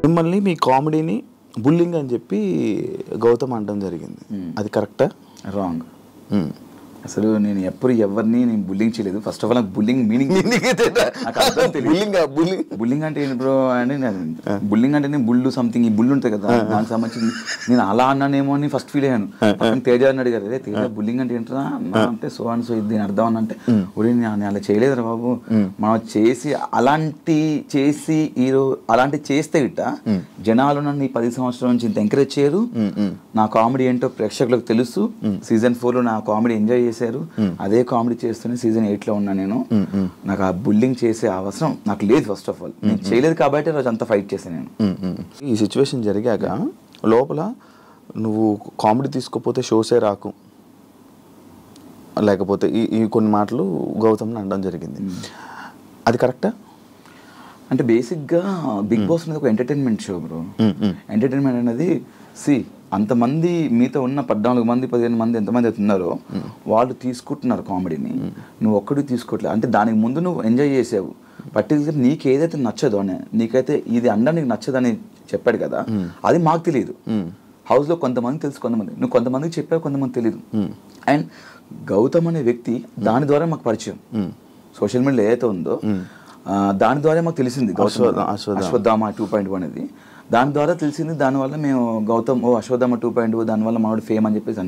మిమ్మల్ని మీ కామెడీని బుల్లింగ్ అని చెప్పి గౌతమ్ అనడం జరిగింది, అది కరెక్టా? రాంగ్. అసలు నేను ఎప్పుడు ఎవరిని నేను బుల్లింగ్ చేయలేదు. ఫస్ట్ ఆఫ్ ఆల్ నాకు బుల్లింగ్ మీనింగ్ బుల్లింగ్ అంటే ఏంటి బ్రో అని, బుల్లింగ్ అంటే నేను బుల్లు సంథింగ్ ఈ బుల్లు ఉంటుంది కదా దానికి సంబంధించింది నేను అలా అన్నానేమో అని ఫస్ట్ ఫీల్ అయ్యాను. తేజ అని అడిగారు, అదే తేజ బుల్లింగ్ అంటే ఏంటరా అంటే సో అండ్ సో దీని అర్థం అని అంటే నేను అలా చేయలేదురా బాబు, మనం చేసి అలాంటి చేస్తే గిట్ట జనాలు నన్ను ఈ 10 సంవత్సరాల నుంచి ఇంత ఎంకరేజ్ చేయరు. నా కామెడీ ఏంటో ప్రేక్షకులకు తెలుసు. సీజన్ 4 లో నా కామెడీ ఎంజాయ్ చేశారు. అదే కామెడీ చేస్తూనే సీజన్ 8 లో ఉన్నా నేను. నాకు ఆ బుల్లింగ్ చేసే అవసరం నాకు లేదు. ఫస్ట్ ఆఫ్ ఆల్ నేను చేయలేదు కాబట్టి రోజు అంతా ఫైట్ చేశాను నేను. ఈ సిచ్యువేషన్ జరిగాక లోపల నువ్వు కామెడీ తీసుకోపోతే షోసే రాకు, లేకపోతే ఈ కొన్ని మాటలు గౌతమ్ని అనడం జరిగింది, అది కరెక్టా? అంటే బేసిక్గా బిగ్ బాస్ అనేది ఒక ఎంటర్టైన్మెంట్ షో బ్రో. ఎంటర్టైన్మెంట్ అనేది అంతమంది మీతో ఉన్న 14 మంది 15 మంది ఎంతమంది అయితే ఉన్నారో వాళ్ళు తీసుకుంటున్నారు కామెడీని, నువ్వు ఒక్కడికి తీసుకోవట్లేదు. అంటే దానికి ముందు నువ్వు ఎంజాయ్ చేసావు. పర్టికులర్ నీకు ఏదైతే నచ్చదో అని, నీకైతే ఇది అనడం నీకు నచ్చదని చెప్పాడు కదా, అది మాకు తెలియదు. హౌస్లో కొంతమంది తెలుసు, నువ్వు కొంతమందికి చెప్పావు, కొంతమంది తెలియదు. అండ్ గౌతమ్ అనే వ్యక్తి దాని ద్వారా మాకు పరిచయం. సోషల్ మీడియాలో ఏదైతే ఉందో దాని ద్వారా మాకు తెలిసింది అశ్వత్థామ 2.0 అనేది. దాని ద్వారా తెలిసింది. దానివల్ల మేము గౌతమ్ అశ్వత్థామ 2.0 దానివల్ల మనోడు ఫేమ్ అని చెప్పేసి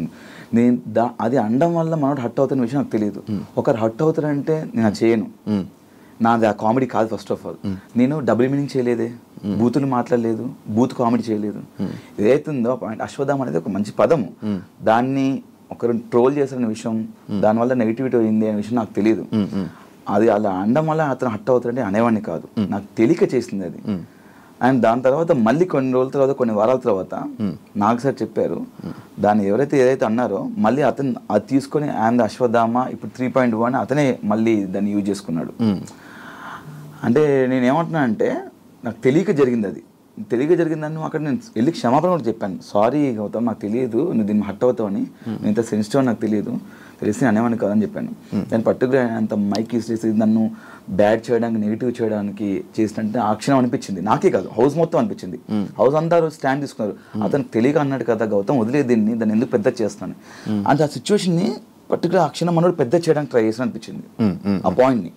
నేను అది అనడం వల్ల మనోడు హట్ అవుతున్న విషయం నాకు తెలియదు. ఒకరు హట్ అవుతారంటే నేను అది చేయను. నాది ఆ కామెడీ కాదు. ఫస్ట్ ఆఫ్ ఆల్ నేను డబుల్ మీనింగ్ చేయలేదే, బూతులు మాట్లాడలేదు, బూత్ కామెడీ చేయలేదు. ఏదైతుందో అశ్వత్థామ అనేది ఒక మంచి పదము, దాన్ని ఒకరు ట్రోల్ చేసిన విషయం, దానివల్ల నెగిటివిటీ అయింది అనే విషయం నాకు తెలియదు. అది అలా అనడం వల్ల అతను హట్ అవుతారంటే అనేవాడిని కాదు, నాకు తెలియక చేసింది అది. అండ్ దాని తర్వాత మళ్ళీ కొన్ని రోజుల తర్వాత కొన్ని వారాల తర్వాత నాకు సార్ చెప్పారు, దాన్ని ఏదైతే అన్నారో మళ్ళీ అతను అది తీసుకొని అండ్ అశ్వత్థామ ఇప్పుడు 3.1 అతనే మళ్ళీ దాన్ని యూజ్ చేసుకున్నాడు. అంటే నేనేమంటున్నా అంటే నాకు తెలియక జరిగింది. అది తెలియక జరిగిందని అక్కడ నేను వెళ్ళి క్షమాపణ కూడా చెప్పాను. సారీ గౌతమ్, నాకు తెలియదు నువ్వు దీన్ని హట్ అవుతావని, నేను ఇంత సెన్సిటివ్ అని నాకు తెలియదు, తెలిసి అనేవాడిని కాదని చెప్పాను. దాని పర్టికులర్ అంత మైక్ ఇస్తే నన్ను బ్యాడ్ చేయడానికి నెగిటివ్ చేయడానికి చేసినట్టు ఆ క్షణం అనిపించింది. నాకే కాదు హౌస్ మొత్తం అనిపించింది. హౌస్ అంతా స్టాండ్ తీసుకున్నారు. అతను తెలియక అన్నాడు కదా గౌతమ్, వదిలేదు దాన్ని ఎందుకు పెద్ద చేస్తాను అంటే ఆ సిచ్యువేషన్ని పర్టికులర్ ఆ క్షణం మనోడు పెద్ద చేయడానికి ట్రై చేసిన అనిపించింది ఆ పాయింట్ని.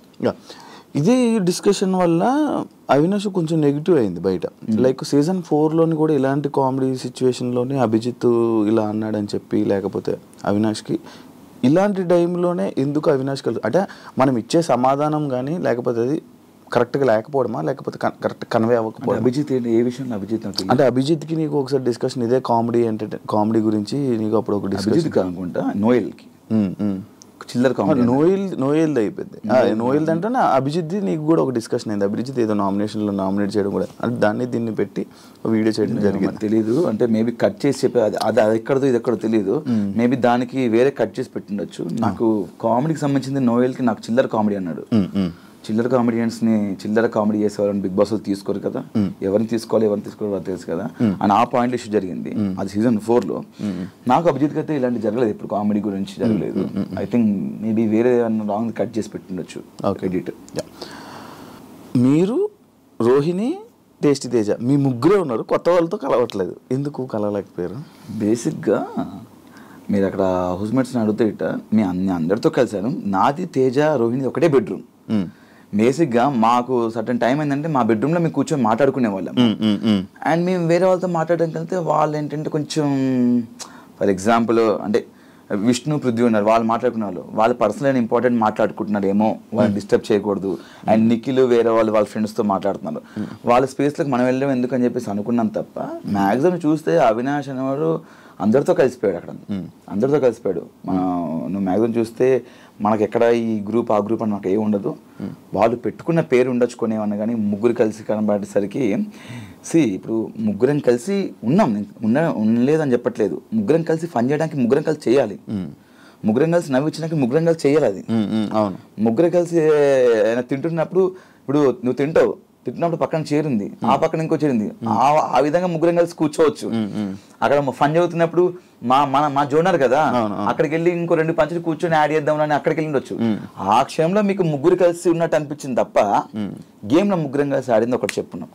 ఇదే డిస్కషన్ వల్ల అవినాష్ కొంచెం నెగిటివ్ అయింది బయట. లైక్ సీజన్ 4లోని కూడా ఇలాంటి కామెడీ సిచ్యువేషన్లోనే అభిజిత్ ఇలా అన్నాడని చెప్పి, లేకపోతే అవినాష్కి ఇలాంటి టైంలోనే ఎందుకు అవినాష్ అంటే మనం ఇచ్చే సమాధానం కానీ లేకపోతే అది కరెక్ట్గా లేకపోవడమా, లేకపోతే కరెక్ట్ కన్వే అవ్వకపోవడం? అభిజిత్ ఏ విషయంలో అభిజిత్ అంటే అభిజిత్కి నీకు ఒకసారి డిస్కషన్ ఇదే కామెడీ గురించి నీకు అప్పుడు ఒక డిస్కషన్ అనుకుంటా నోయల్కి చిల్లర కామెడీ నోయల్ది అయిపోయింది. నోయల్ది అంటే అభిజిత్ నీకు కూడా ఒక డిస్కషన్ అయింది. అభిజిత్ ఏదో నామినేషన్లో నామినేట్ చేయడం కూడా, అంటే దీన్ని పెట్టి వీడియో చేయడం జరిగింది. తెలీదు అంటే మేబీ కట్ చేసి చెప్పే అది ఎక్కడదో ఇది ఎక్కడో తెలియదు. మేబీ దానికి వేరే కట్ చేసి పెట్టిండొచ్చు. నాకు కామెడీకి సంబంధించింది నోయల్కి నాకు చిల్లర కామెడీ అన్నాడు. చిల్లర కామెడియన్స్ని చిల్లర కామెడీ చేసేవాళ్ళని బిగ్ బాస్ తీసుకోరు కదా, ఎవరిని తీసుకోవాలి ఎవరిని తీసుకోవాలి తెలుసు కదా అని ఆ పాయింట్ ఇష్యూ జరిగింది. అది సీజన్ 4లో. నాకు అభిజిత్కి అయితే ఇలాంటి జరగలేదు, ఇప్పుడు కామెడీ గురించి జరగలేదు. ఐ థింక్ మేబీ వేరే రాంగ్ కట్ చేసి పెట్టిండొచ్చు ఎడిట్. మీరు రోహిణి టేస్టీ తేజ మీ ముగ్గురే ఉన్నారు, కొత్త వాళ్ళతో కలవట్లేదు, ఎందుకు కలవలేకపోయారు? బేసిక్గా మీరు అక్కడ హౌస్మేట్స్ని అడిగితే ఇట్ట అందరితో కలిసాను. నాది తేజ రోహిణి ఒకటే బెడ్రూమ్. బేసిక్గా మాకు సర్టన్ టైం ఏంటంటే మా బెడ్రూమ్లో మేము కూర్చొని మాట్లాడుకునే వాళ్ళం. అండ్ మేము వేరే వాళ్ళతో మాట్లాడడానికి వెళ్తే వాళ్ళు ఏంటంటే కొంచెం ఫర్ ఎగ్జాంపుల్ అంటే విష్ణు పృథ్వీ ఉన్నారు, వాళ్ళు మాట్లాడుకునే వాళ్ళు పర్సనల్ అండ్ ఇంపార్టెంట్ మాట్లాడుకుంటున్నారు ఏమో, వాళ్ళని డిస్టర్బ్ చేయకూడదు. అండ్ నిఖిల్ వేరే వాళ్ళ ఫ్రెండ్స్తో మాట్లాడుతున్నారు, వాళ్ళ స్పేస్లోకి మనం వెళ్ళడం ఎందుకని చెప్పేసి అనుకున్నాం తప్ప మ్యాక్సిమం చూస్తే అవినాష్ అనేవాడు అందరితో కలిసిపోయాడు. అక్కడ అందరితో కలిసిపోయాడు. నువ్వు మ్యాక్సిమం చూస్తే మనకి ఎక్కడ ఈ గ్రూప్ ఆ గ్రూప్ అని మాకు ఏమి ఉండదు. వాళ్ళు పెట్టుకున్న పేరు ఉండొచ్చుకునేవన్నా కానీ ముగ్గురు కలిసి కనబడేసరికి ఇప్పుడు ముగ్గురం కలిసి ఉన్నాం, ఉండలేదని చెప్పట్లేదు. ముగ్గురం కలిసి ఫన్ చేయడానికి ముగ్గురం కలిసి చేయాలి, ముగ్గురం కలిసి నవ్వించడానికి ముగ్గురం కలిసి చేయాలి. అది ముగ్గురు కలిసి తింటున్నప్పుడు ఇప్పుడు నువ్వు తిట్టినప్పుడు పక్కన చేరింది, ఆ పక్కన ఇంకో చేరింది, ఆ విధంగా ముగ్గురం కలిసి కూర్చోవచ్చు. అక్కడ ఫన్ చదువుతున్నప్పుడు మా జోనర్ కదా, అక్కడికి వెళ్ళి ఇంకో 2 పంచులు కూర్చొని యాడ్ చేద్దాం అని అక్కడికి వెళ్ళి ఆ క్షయంలో మీకు ముగ్గురు కలిసి ఉన్నట్టు అనిపించింది తప్ప గేమ్ లో ముగ్గురం కలిసి ఆడింది ఒకటి చెప్పున్నాం.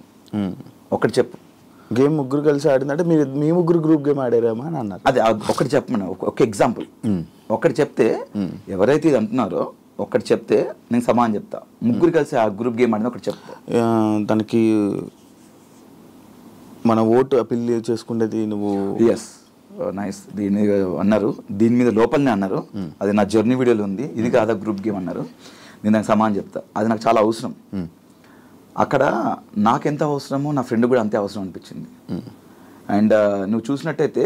ఒకటి చెప్పు. గేమ్ ముగ్గురు కలిసి ఆడిందంటే మీ ముగ్గురు గ్రూప్ గేమ్ ఆడారేమా అని అన్నారు. అదే ఒకటి చెప్పమను, ఒక ఎగ్జాంపుల్ ఒకటి చెప్తే ఎవరైతే ఇది అంటున్నారో ఒకటి చెప్తే నేను సమానం చెప్తా. ముగ్గురు కలిసి ఆ గ్రూప్ గేమ్ ఆడిన ఒకటి చెప్తా. దానికి మన ఓటు అపీల్ చేసుకునేది నువ్వు. Yes, nice. దీని మీద అన్నారు, దీని మీద లోపలనే అన్నారు, అది నా జర్నీ వీడియోలో ఉంది. ఇది కాదా గ్రూప్ గేమ్ అన్నారు. నేను దానికి సమానం చెప్తా. అది నాకు చాలా అవసరం. అక్కడ నాకెంత అవసరమో నా ఫ్రెండ్ కూడా అంతే అవసరం అనిపించింది. అండ్ నువ్వు చూసినట్టయితే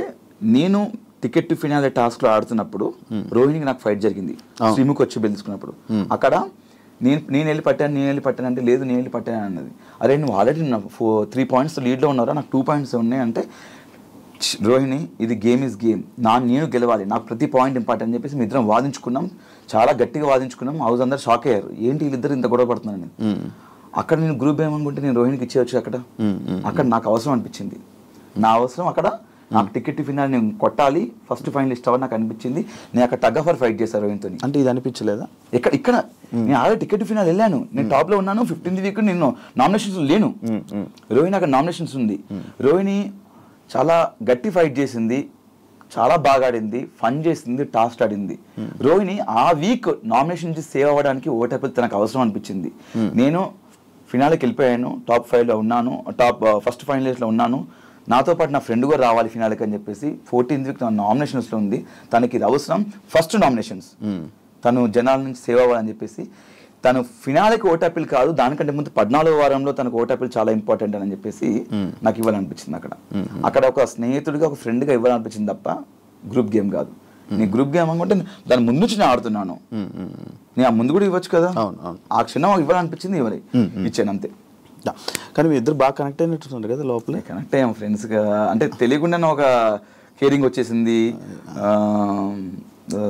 నేను టికెట్ టు ఫినాలే టాస్క్లో ఆడుతున్నప్పుడు రోహిణికి నాకు ఫైట్ జరిగింది. శ్రీముఖ్ వచ్చి బెలుచుకున్నప్పుడు అక్కడ నేను వెళ్ళి పట్టాను అంటే లేదు నేను వెళ్ళి పట్టాను అన్నది. అరే నువ్వు ఆల్రెడీ 3 points లీడ్లో ఉన్నారా, నాకు 2 points ఉన్నాయి అంటే, రోహిణి ఇది గేమ్ ఈజ్ గేమ్, నేను గెలవాలి, నాకు ప్రతి పాయింట్ ఇంపార్టెంట్ అని చెప్పేసి మీ ఇద్దరం వాదించుకున్నాం. చాలా గట్టిగా వాదించుకున్నాం. హౌస్ అందరు షాక్ అయ్యారు, ఏంటి వీళ్ళిద్దరు ఇంత గొడవ పడుతున్నారని. అక్కడ నేను గ్రూప్ ఏమనుకుంటే నేను రోహిణికి ఇచ్చేయచ్చు. అక్కడ నాకు అవసరం అనిపించింది. నా అవసరం అక్కడ నాకు టికెట్ ఫినాల్ నేను కొట్టాలి, ఫస్ట్ ఫైనలిస్ట్ అవ్వాలి నాకు అనిపించింది. నేను అక్కడ టగ్ ఆఫర్ ఫైట్ చేశాను రోహిణితో. అంటే ఇది అనిపించలేదా? ఇక్కడ నేను ఆల్రెడీ టికెట్ ఫినాల్ వెళ్ళాను, నేను టాప్లో ఉన్నాను. 15th వీక్ నేను నామినేషన్స్ లేను. రోహిణి అక్కడ నామినేషన్స్ ఉంది. రోహిణి చాలా గట్టి ఫైట్ చేసింది, చాలా బాగా ఆడింది, ఫన్ చేసింది, టాస్క్ ఆడింది. రోహిణి ఆ వీక్ నామినేషన్ నుంచి సేవ్ అవ్వడానికి ఓటేపతి తనకు అవసరం అనిపించింది. నేను ఫినాల్కి వెళ్ళిపోయాను, టాప్ 5లో ఉన్నాను, ఫస్ట్ ఫైనలిస్ట్లో ఉన్నాను. నాతో పాటు నా ఫ్రెండ్ కూడా రావాలి ఫినాల్కి అని చెప్పేసి 14th వీక్ నామినేషన్స్లో ఉంది. తనకి ఇది అవసరం, ఫస్ట్ నామినేషన్స్, తను జనాల నుంచి సేవ్ అవ్వాలని చెప్పేసి తను ఫినాల్కి ఓటాపిల్ కాదు, దానికంటే ముందు 14వ వారంలో తనకు ఓటాపిల్ చాలా ఇంపార్టెంట్ అని చెప్పేసి నాకు ఇవ్వాలనిపించింది. అక్కడ ఒక స్నేహితుడిగా ఒక ఫ్రెండ్గా ఇవ్వాలనిపించింది తప్ప గ్రూప్ గేమ్ కాదు. నీ గ్రూప్ గేమ్ అనుకుంటే దాని ముందు నుంచి నేను ఆడుతున్నాను, నేను ఆ ముందు కూడా ఇవ్వచ్చు కదా. ఆ క్షణం ఇవ్వాలనిపించింది, ఇచ్చాను అంతే. కానీ మీ ఇద్దరు బాగా కనెక్ట్ అయినట్టున్నారు కదా లోపల. కనెక్ట్ అయ్యాం ఫ్రెండ్స్గా, అంటే తెలియకుండానే ఒక కేరింగ్ వచ్చేసింది.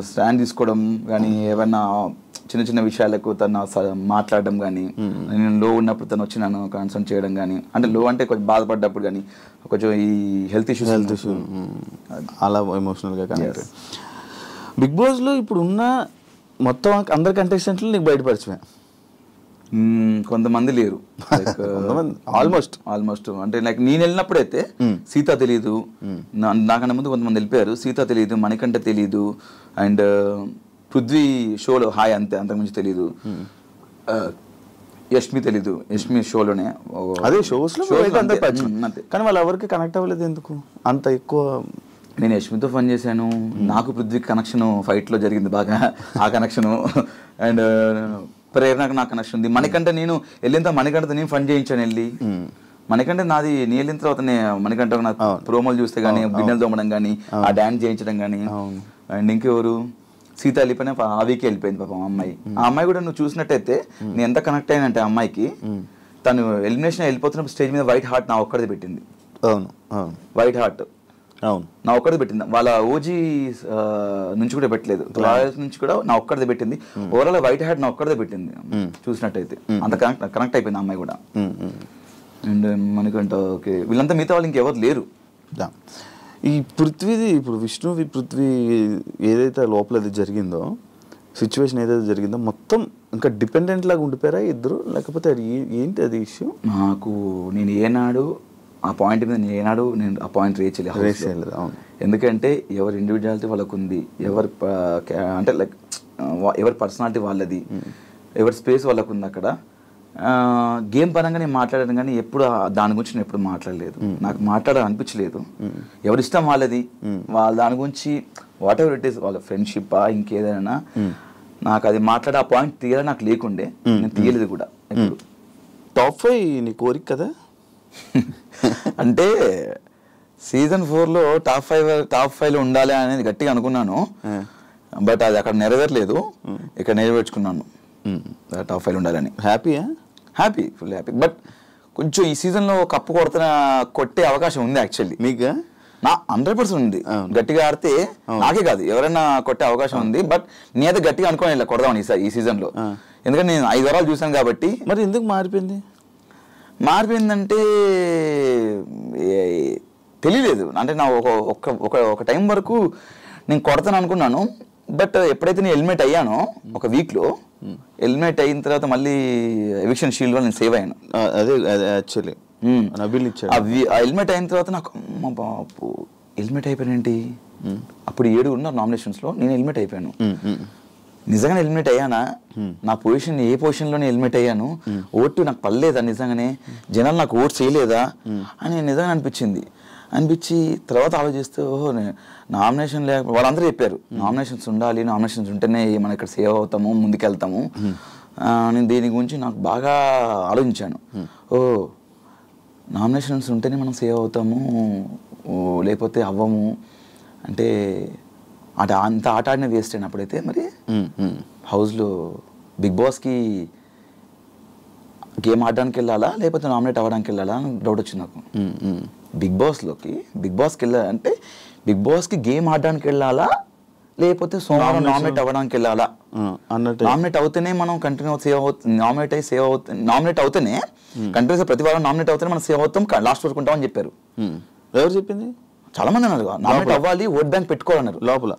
స్టాండ్ తీసుకోవడం కానీ, ఏమైనా చిన్న చిన్న విషయాలకు తను మాట్లాడడం కానీ, నేను లో ఉన్నప్పుడు తను వచ్చి నన్ను కన్సల్ట్ చేయడం కానీ, అంటే లో అంటే కొంచెం బాధపడ్డప్పుడు కానీ, కొంచెం ఈ హెల్త్ ఇష్యూస్ అలా ఎమోషనల్గా కనెక్ట్. బిగ్ బాస్లో ఇప్పుడు ఉన్న మొత్తం అందరి కంటెస్టెంట్లు నీకు బయటపరిచమే. కొంతమంది లేరు, ఆల్మోస్ట్ అంటే లైక్ నేను వెళ్ళినప్పుడైతే సీత తెలీదు, నాకన్నా ముందు కొంతమంది వెళ్ళిపోయారు. సీత తెలీదు, మణికంఠ తెలీదు, అండ్ పృథ్వీ షోలో హాయ్ అంతకుమించి తెలీదు. యష్మి తెలీదు, యష్మి షోలోనే అదే షోస్లో అంతే. కానీ వాళ్ళు ఎవరికి కనెక్ట్ అవ్వలేదు ఎందుకు అంత ఎక్కువ? నేను యష్మితో ఫన్ చేశాను, నాకు పృథ్వీ కనెక్షన్ ఫైట్లో జరిగింది బాగా, ఆ కనెక్షను. అండ్ ప్రేరణకు నాకు కనెక్షన్ ఉంది. మణికంఠ నేను వెళ్ళిన మణికంఠతో నేను ఫన్ చేయించాను వెళ్ళి. మణికంఠ నాది నేను వెళ్ళిన తర్వాత మణికంఠ నాకు ప్రోమోలు చూస్తే కానీ, బిన్నెలు తోమడం కానీ, ఆ డాన్స్ చేయించడం కానీ. అండ్ ఇంకెవరు, సీత వెళ్ళిపోయినా ఆ వీకే వెళ్ళిపోయింది పాపం అమ్మాయి. ఆ అమ్మాయి కూడా నువ్వు చూసినట్టయితే నేను ఎంత కనెక్ట్ అయ్యానంటే ఆ అమ్మాయికి, తను ఎలిమినేషన్ వెళ్ళిపోతున్నప్పుడు స్టేజ్ మీద వైట్ హార్ట్ నా ఒక్కడిది పెట్టింది. వైట్ హార్ట్ నా ఒక్కడిది పెట్టింది. వాళ్ళ ఓజీ నుంచి కూడా పెట్టలేదు, రాయల్స్ నుంచి కూడా నా ఒక్కడిది పెట్టింది. ఓవరాల్ వైట్ హార్ట్ నా ఒక్కడిదే పెట్టింది చూసినట్టయితే. అంత కనెక్ట్ అయిపోయింది అమ్మాయి కూడా. అండ్ మనకంట ఓకే, వీళ్ళంతా మిగతా వాళ్ళు ఇంకెవరు లేరు. ఈ పృథ్వీది ఇప్పుడు పృథ్వీ ఏదైతే లోపల అది జరిగిందో, సిచ్యువేషన్ ఏదైతే జరిగిందో మొత్తం ఇంకా డిపెండెంట్ లాగా ఉండిపోయారా ఇద్దరు, లేకపోతే అది ఏంటి అది ఇష్యూ? నాకు నేను ఏనాడు ఆ పాయింట్ మీద నేను ఆ పాయింట్ రీచ్ చేయలేదు. ఎందుకంటే ఎవరి ఇండివిజువాలిటీ వాళ్ళకు ఉంది, ఎవరి అంటే లైక్ ఎవరి పర్సనాలిటీ వాళ్ళది, ఎవరి స్పేస్ వాళ్ళకు ఉంది. అక్కడ గేమ్ పరంగా నేను మాట్లాడాను కానీ ఎప్పుడు దాని గురించి నేను ఎప్పుడు మాట్లాడలేదు, నాకు మాట్లాడాలనిపించలేదు. ఎవరి ఇష్టం వాళ్ళది, వాళ్ళ దాని గురించి వాట్ ఎవర్ ఇట్ ఈస్, వాళ్ళ ఫ్రెండ్షిప్పా ఇంకేదైనా నాకు అది మాట్లాడే ఆ పాయింట్ తీయాలని నాకు లేకుండే, నేను తీయలేదు కూడా. ఇప్పుడు టాప్ 5 నీ కోరిక కదా? అంటే సీజన్ 4లో టాప్ 5లో ఉండాలి అనేది గట్టిగా అనుకున్నాను, బట్ అది అక్కడ నెరవేరలేదు. ఇక్కడ నెరవేర్చుకున్నాను టాప్ 5లో ఉండాలని. Happy, full happy. బట్ కొంచెం ఈ సీజన్లో కప్పు కొట్టే అవకాశం ఉంది యాక్చువల్లీ. మీకు నా 100% ఉంది. గట్టిగా ఆడితే నాకే కాదు ఎవరైనా కొట్టే అవకాశం ఉంది. బట్ నేనైతే గట్టిగా అనుకోని ఇలా కొడదామని ఈ సీజన్లో, ఎందుకంటే నేను 5 వారాలు చూసాను కాబట్టి. మరి ఎందుకు మారిపోయిందంటే తెలియలేదు. అంటే నా ఒక టైం వరకు నేను కొడతాను అనుకున్నాను. బట్ ఎప్పుడైతే నేను ఎలిమినేట్ అయ్యానో ఒక వీక్లో, ఎలిమినేట్ అయిన తర్వాత మళ్ళీ ఎవిక్షన్ షీల్డ్లో నేను సేవ్ అయ్యాను. అదే యాక్చువల్లీ నబీల్ ఇచ్చాడు. అవి హెల్మెట్ అయిన తర్వాత నాకు అమ్మ బాపు హెల్మెట్ అయిపోయానేంటి. అప్పుడు 7 ఉన్నారు నామినేషన్స్లో, నేను హెల్మెట్ అయిపోయాను. నిజంగానే హెల్మెట్ అయ్యానా, నా పొజిషన్ ఏ పొజిషన్లోనే హెల్మెట్ అయ్యాను, ఓటు నాకు పడలేదా నిజంగానే, జనాలు నాకు ఓటు చేయలేదా అని నిజంగా అనిపించి తర్వాత ఆలోచిస్తే ఓహో నామినేషన్ లేక వాళ్ళందరూ చెప్పారు నామినేషన్స్ ఉండాలి, నామినేషన్స్ ఉంటేనే మనం ఇక్కడ సేవ్ అవుతాము, ముందుకెళ్తాము. నేను దీని గురించి నాకు బాగా ఆలోచించాను. ఓ నామినేషన్స్ ఉంటేనే మనం సేవ్ అవుతాము, లేకపోతే అవ్వము అంటే అంత ఆట ఆడిన వేస్ట్ అయినప్పుడైతే మరి హౌస్లో బిగ్ బాస్కి గేమ్ ఆడడానికి వెళ్ళాలా లేకపోతే నామినేట్ అవ్వడానికి వెళ్ళాలా అని డౌట్ వచ్చింది నాకు. బిగ్ బాస్కి వెళ్ళాలంటే బిగ్ బాస్కి గేమ్ ఆడడానికి వెళ్ళాలా లేకపోతే సోమవారం నామినేట్ అవ్వడానికి వెళ్ళాలా అన్నట్టు. నామినేట్ అవుతేనే మనం కంటిన్యూ సేవ్ అవుతుంది, నామినేట్ అవుతేనే కంటిన్యూస్ ప్రతి వారం నామినేట్ అవుతేనే మనం సేవ్ అవుతాం, లాస్ట్ వరకు ఉంటామని చెప్పారు. ఎవరు చెప్పింది? చాలా మంది అన్నారు నామినేట్ అవ్వాలి, ఓట్ బ్యాంక్ పెట్టుకోవాలన్నారు. లోపల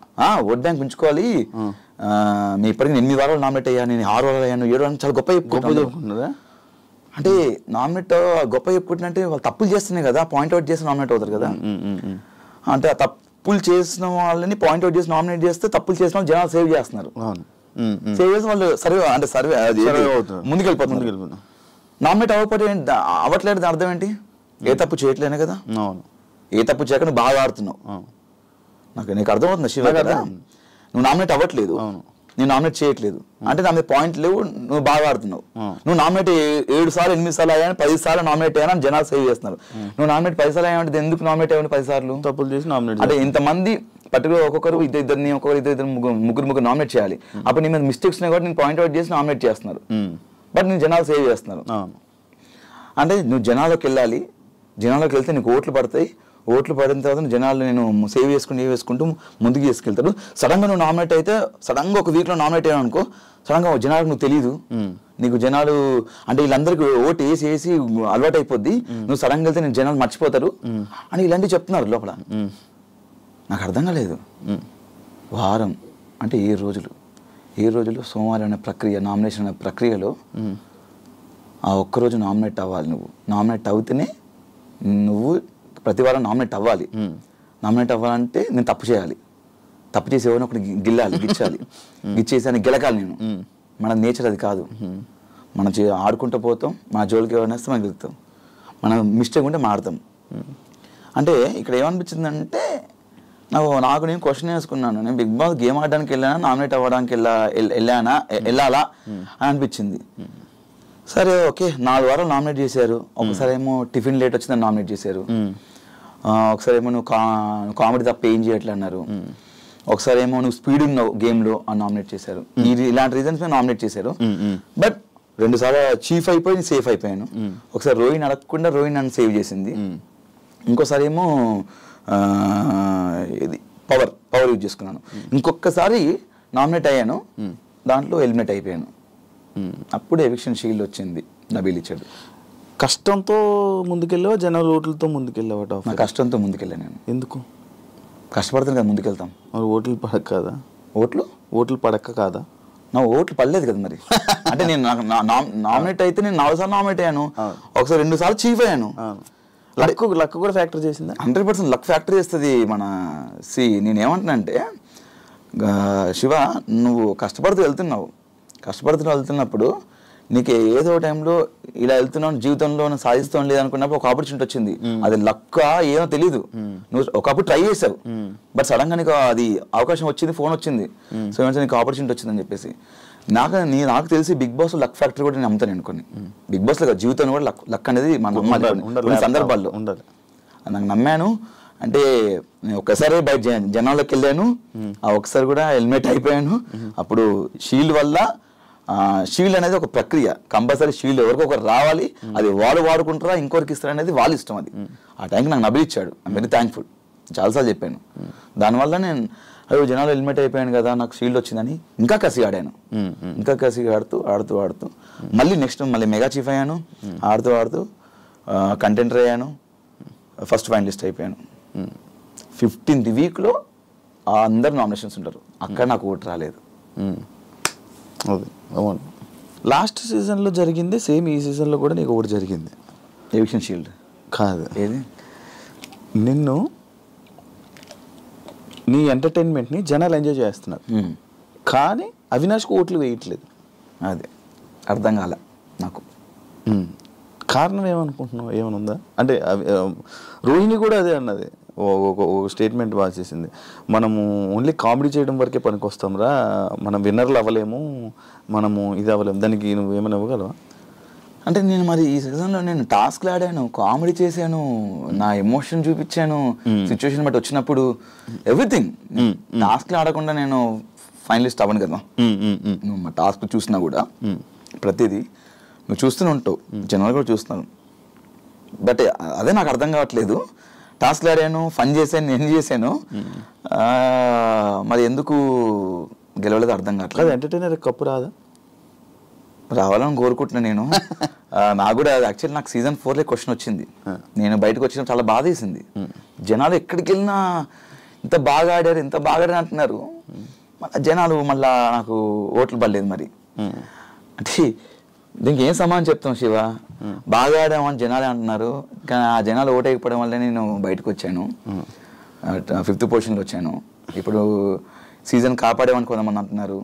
ఓట్ బ్యాంక్ ఉంచుకోవాలి, మీ ఇప్పటికి 8 వారాలు నామినేట్ అయ్యాను, నేను 6 వారాలు అయ్యాను, 7 వారాలు చాలా గొప్ప చెప్పుకుంటున్నారా. అంటే నామినేట్ గొప్ప చెప్పుకుంటుంటే వాళ్ళు తప్పులు చేస్తున్నాయి కదా, పాయింట్అవుట్ చేసి నామినేట్ అవుతారు కదా. అంటే ఆ తప్పులు చేసిన వాళ్ళని పాయింట్అవుట్ చేసి నామినేట్ చేస్తే తప్పులు చేసిన వాళ్ళు జనాలు సేవ్ చేస్తున్నారు. సేవ్ చేసి వాళ్ళు సర్వే ముందుకెళ్ళిపోతున్నారు. నామినేట్ అవ్వట్లేదు అర్థం ఏంటి? ఏ తప్పు చేయట్లేనే కదా. ఏ తప్పు చేయక నువ్వు బాగా ఆడుతున్నావు. నీకు అర్థమవుతుంది శివ కదా, నువ్వు నామినేట్ అవ్వట్లేదు, నేను నామినేట్ చేయట్లేదు అంటే నా మీద పాయింట్ లేవు, నువ్వు బాగా ఆడుతున్నావు. నువ్వు నామినేట్ 7 సార్లు 8 సార్లు అయ్యాను, 10 సార్లు నామినేట్ అయ్యాను జనాలు సేవ్ చేస్తున్నారు. నువ్వు నామినేట్ 10 సార్లు అయ్యావంటే ఎందుకు నామినేట్ అయ్యాను 10 సార్లు? తప్పులు చేసి నామినేట్ అంటే ఇంతమంది పర్టికులర్ ఒక్కొక్కరు ఇద్దరు ముగ్గురు నామినేట్ చేయాలి. అప్పుడు నీ మీద మిస్టేక్స్ ఉన్నాయి కాబట్టి నేను పాయింట్అవుట్ చేసి నామినేట్ చేస్తున్నారు, బట్ నేను జనాలు సేవ్ చేస్తున్నారు. అంటే నువ్వు జనాల్లోకి వెళ్ళాలి, జనాల్లోకి వెళ్తే నీకు ఓట్లు పడతాయి, ఓట్లు పడిన తర్వాత జనాలు నేను సేవ్ చేసుకుంటూ ముందుకు తీసుకెళ్తాడు. సడన్గా నువ్వు నామినేట్ అయితే, సడన్గా ఒక వీక్లో నామినేట్ అయ్యావు అనుకో, సడన్గా జనాలకు నువ్వు తెలీదు, నీకు జనాలు అంటే వీళ్ళందరికీ ఓటు వేసి అలవాటు అయిపోద్ది, నువ్వు సడన్గా వెళ్తే నేను జనాలు మర్చిపోతారు అని ఇలాంటివి చెప్తున్నారు లోపల. నాకు అర్థం కాలేదు. వారం అంటే 7 రోజులు సోమవారం అనే ప్రక్రియ, నామినేషన్ అనే ప్రక్రియలో ఆ ఒక్కరోజు నామినేట్ అవ్వాలి. నువ్వు నామినేట్ అవుతేనే నువ్వు ప్రతి వారం నామినేట్ అవ్వాలి. నామినేట్ అవ్వాలంటే నేను తప్పు చేయాలి, తప్పు చేసి ఎవరిని ఒకటి గిచ్చేసి అని గెలకాలి నేను. మన నేచర్ అది కాదు. మనం ఆడుకుంటూ పోతాం, మన జోలికి ఎవరైనా వస్తే మనం గెలుస్తాం, మనం మిస్టేక్ ఉంటే మాడతాం. అంటే ఇక్కడ ఏమనిపించిందంటే నాకు నేను క్వశ్చన్ వేసుకున్నాను, నేను బిగ్ బాస్ గేమ్ ఆడడానికి వెళ్ళానా నామినేట్ అవ్వడానికి వెళ్ళాలా అని అనిపించింది. సరే ఓకే, 4 వారాలు నామినేట్ చేశారు. ఒకసారి ఏమో టిఫిన్ లేట్ వచ్చిందని నామినేట్ చేశారు, ఒకసారి ఏమో నువ్వు కామెడీ తప్ప ఏం చేయట్లే అన్నారు, ఒకసారి ఏమో నువ్వు స్పీడ్ ఉన్నావు గేమ్లో అని నామినేట్ చేశారు. ఇలాంటి రీజన్స్ మీద నామినేట్ చేశారు. బట్ 2 సార్లు చీఫ్ అయిపోయి సేఫ్ అయిపోయాను. ఒకసారి రోహిణి అడగకుండా రోహిణి నన్ను సేవ్ చేసింది. ఇంకోసారి ఏమో ఇది పవర్ యూజ్ చేసుకున్నాను. ఇంకొకసారి నామినేట్ అయ్యాను, దాంట్లో ఎలిమినేట్ అయిపోయాను. అప్పుడు ఎవిక్షన్ షీల్డ్ వచ్చింది, నబీల్ ఇచ్చాడు. కష్టంతో ముందుకెళ్ళావా జనరల్ ఓట్లతో ముందుకెళ్ళావా? నా కష్టంతో ముందుకెళ్ళాను నేను. ఎందుకు? కష్టపడుతుంది కదా ముందుకెళ్తాం. మరి ఓట్లు పడక కాదా? ఓట్లు పడక కాదా? నా ఓట్లు పడలేదు కదా మరి. అంటే నేను నామినేట్ అయితే నేను 4 సార్లు నామినేట్ అయ్యాను, ఒకసారి 2 సార్లు చీఫ్ అయ్యాను. లక్ కూడా ఫ్యాక్టర్ చేసిందా? 100% లక్ ఫ్యాక్టర్ చేస్తుంది. నేనేమంటున్నా అంటే శివ, నువ్వు కష్టపడుతూ వెళ్తున్నప్పుడు నీకు ఏదో టైంలో ఇలా వెళ్తున్నావు, జీవితంలో సాధిస్తాం లేదనుకున్నప్పుడు ఒక ఆపర్చునిటీ వచ్చింది. అది లక్క ఏమో తెలీదు, నువ్వు ఒకప్పుడు ట్రై చేసావు, బట్ సడన్గా నీకు అది అవకాశం వచ్చింది, ఫోన్ వచ్చింది, సో ఏమంటే నీకు ఆపర్చునిటీ వచ్చిందని చెప్పేసి. నాకు తెలిసి బిగ్ బాస్ లక్ ఫ్యాక్టరీ కూడా నేను నమ్ముతాను అనుకోని. బిగ్ బాస్ లో జీవితంలో కూడా లక్ అనేది మనం నమ్మాలి సందర్భాల్లో. నాకు నమ్మాను. అంటే నేను ఒకసారి బయట జనాల్లోకి వెళ్ళాను, ఆ ఒకసారి కూడా హెల్మెట్ అయిపోయాను. అప్పుడు షీల్డ్ వల్ల, షీల్డ్ అనేది ఒక ప్రక్రియ, కంపల్సరీ షీల్డ్ ఎవరికో ఒకరు రావాలి, అది వాళ్ళు వాడుకుంటారా ఇంకొకరికి ఇస్తారు అనేది వాళ్ళ ఇష్టం. అది ఆ టైంకి నాకు నబీల్ ఇచ్చాడు, ఐఎమ్ వెరీ థ్యాంక్ఫుల్. చాలాసార్లు చెప్పాను. దానివల్ల నేను జనాలు హెల్మెట్ అయిపోయాను కదా, నాకు షీల్డ్ వచ్చిందని ఇంకా కసి ఆడాను. ఇంకా కసి ఆడుతూ మళ్ళీ నెక్స్ట్ మెగా చీఫ్ అయ్యాను. ఆడుతూ కంటెంటర్ అయ్యాను, ఫస్ట్ ఫైనలిస్ట్ అయిపోయాను. 15th వీక్లో అందరు నామినేషన్స్ ఉంటారు, అక్కడ నాకు ఓటు రాలేదు. అదే అవును, లాస్ట్ సీజన్లో జరిగింది సేమ్ ఈ సీజన్లో కూడా నీకు ఒకటి జరిగింది. ఎవిక్షన్ షీల్డ్ కాదు, ఏది నిన్ను నీ ఎంటర్టైన్మెంట్ని జనాలు ఎంజాయ్ చేస్తున్నారు, కానీ అవినాష్కి ఓట్లు వేయట్లేదు. అదే అర్థం కాల నాకు. కారణం ఏమనుకుంటున్నావు? ఏమైనా ఉందా అంటే? రోహిణి కూడా అదే అన్నది, ఒక స్టేట్మెంట్ బాగా చేసింది, మనము ఓన్లీ కామెడీ చేయడం వరకే పనికొస్తాం రా, మనం విన్నర్లు అవ్వలేము, మనము ఇది అవ్వలేము. దానికి నువ్వు ఏమైనా ఇవ్వగలవా? అంటే నేను మరి ఈ సీజన్లో నేను టాస్క్లు ఆడాను, కామెడీ చేశాను, నా ఎమోషన్ చూపించాను, సిచ్యువేషన్ బట్టి వచ్చినప్పుడు ఎవ్రీథింగ్. టాస్క్లు ఆడకుండా నేను ఫైనలిస్ట్ అవ్వను కదా. నువ్వు మా టాస్క్ చూసినా కూడా ప్రతిదీ నువ్వు చూస్తూనే ఉంటావు, జనాలు కూడా చూస్తున్నాను. బట్ అదే నాకు అర్థం కావట్లేదు. టాస్క్లు ఆడాను, ఫన్ చేశాను, నేను చేశాను, మరి ఎందుకు గెలవలేదు అర్థం కావట్లేదు. ఎంటర్టైనర్ కప్పు రాదా? రావాలని కోరుకుంటున్నా నేను. నాకు కూడా యాక్చువల్లీ నాకు సీజన్ 4లో క్వశ్చన్ వచ్చింది. నేను బయటకు వచ్చిన చాలా బాధ వేసింది. జనాలు ఎక్కడికి వెళ్ళినా ఇంత బాగా ఆడారు, ఇంత బాగా ఆడారు అంటున్నారు. జనాలు మళ్ళా నాకు ఓట్లు పడలేదు. మరి అంటే దీనికి ఏం సమాధానం చెప్తాం శివ? బాగా ఆడామని జనాలే అంటున్నారు, కానీ ఆ జనాలు ఓటు వేయకపోవడం వల్లే నేను బయటకు వచ్చాను, 5th పొజిషన్లో వచ్చాను. ఇప్పుడు సీజన్ కాపాడేమని కొంతమంది అంటున్నారు,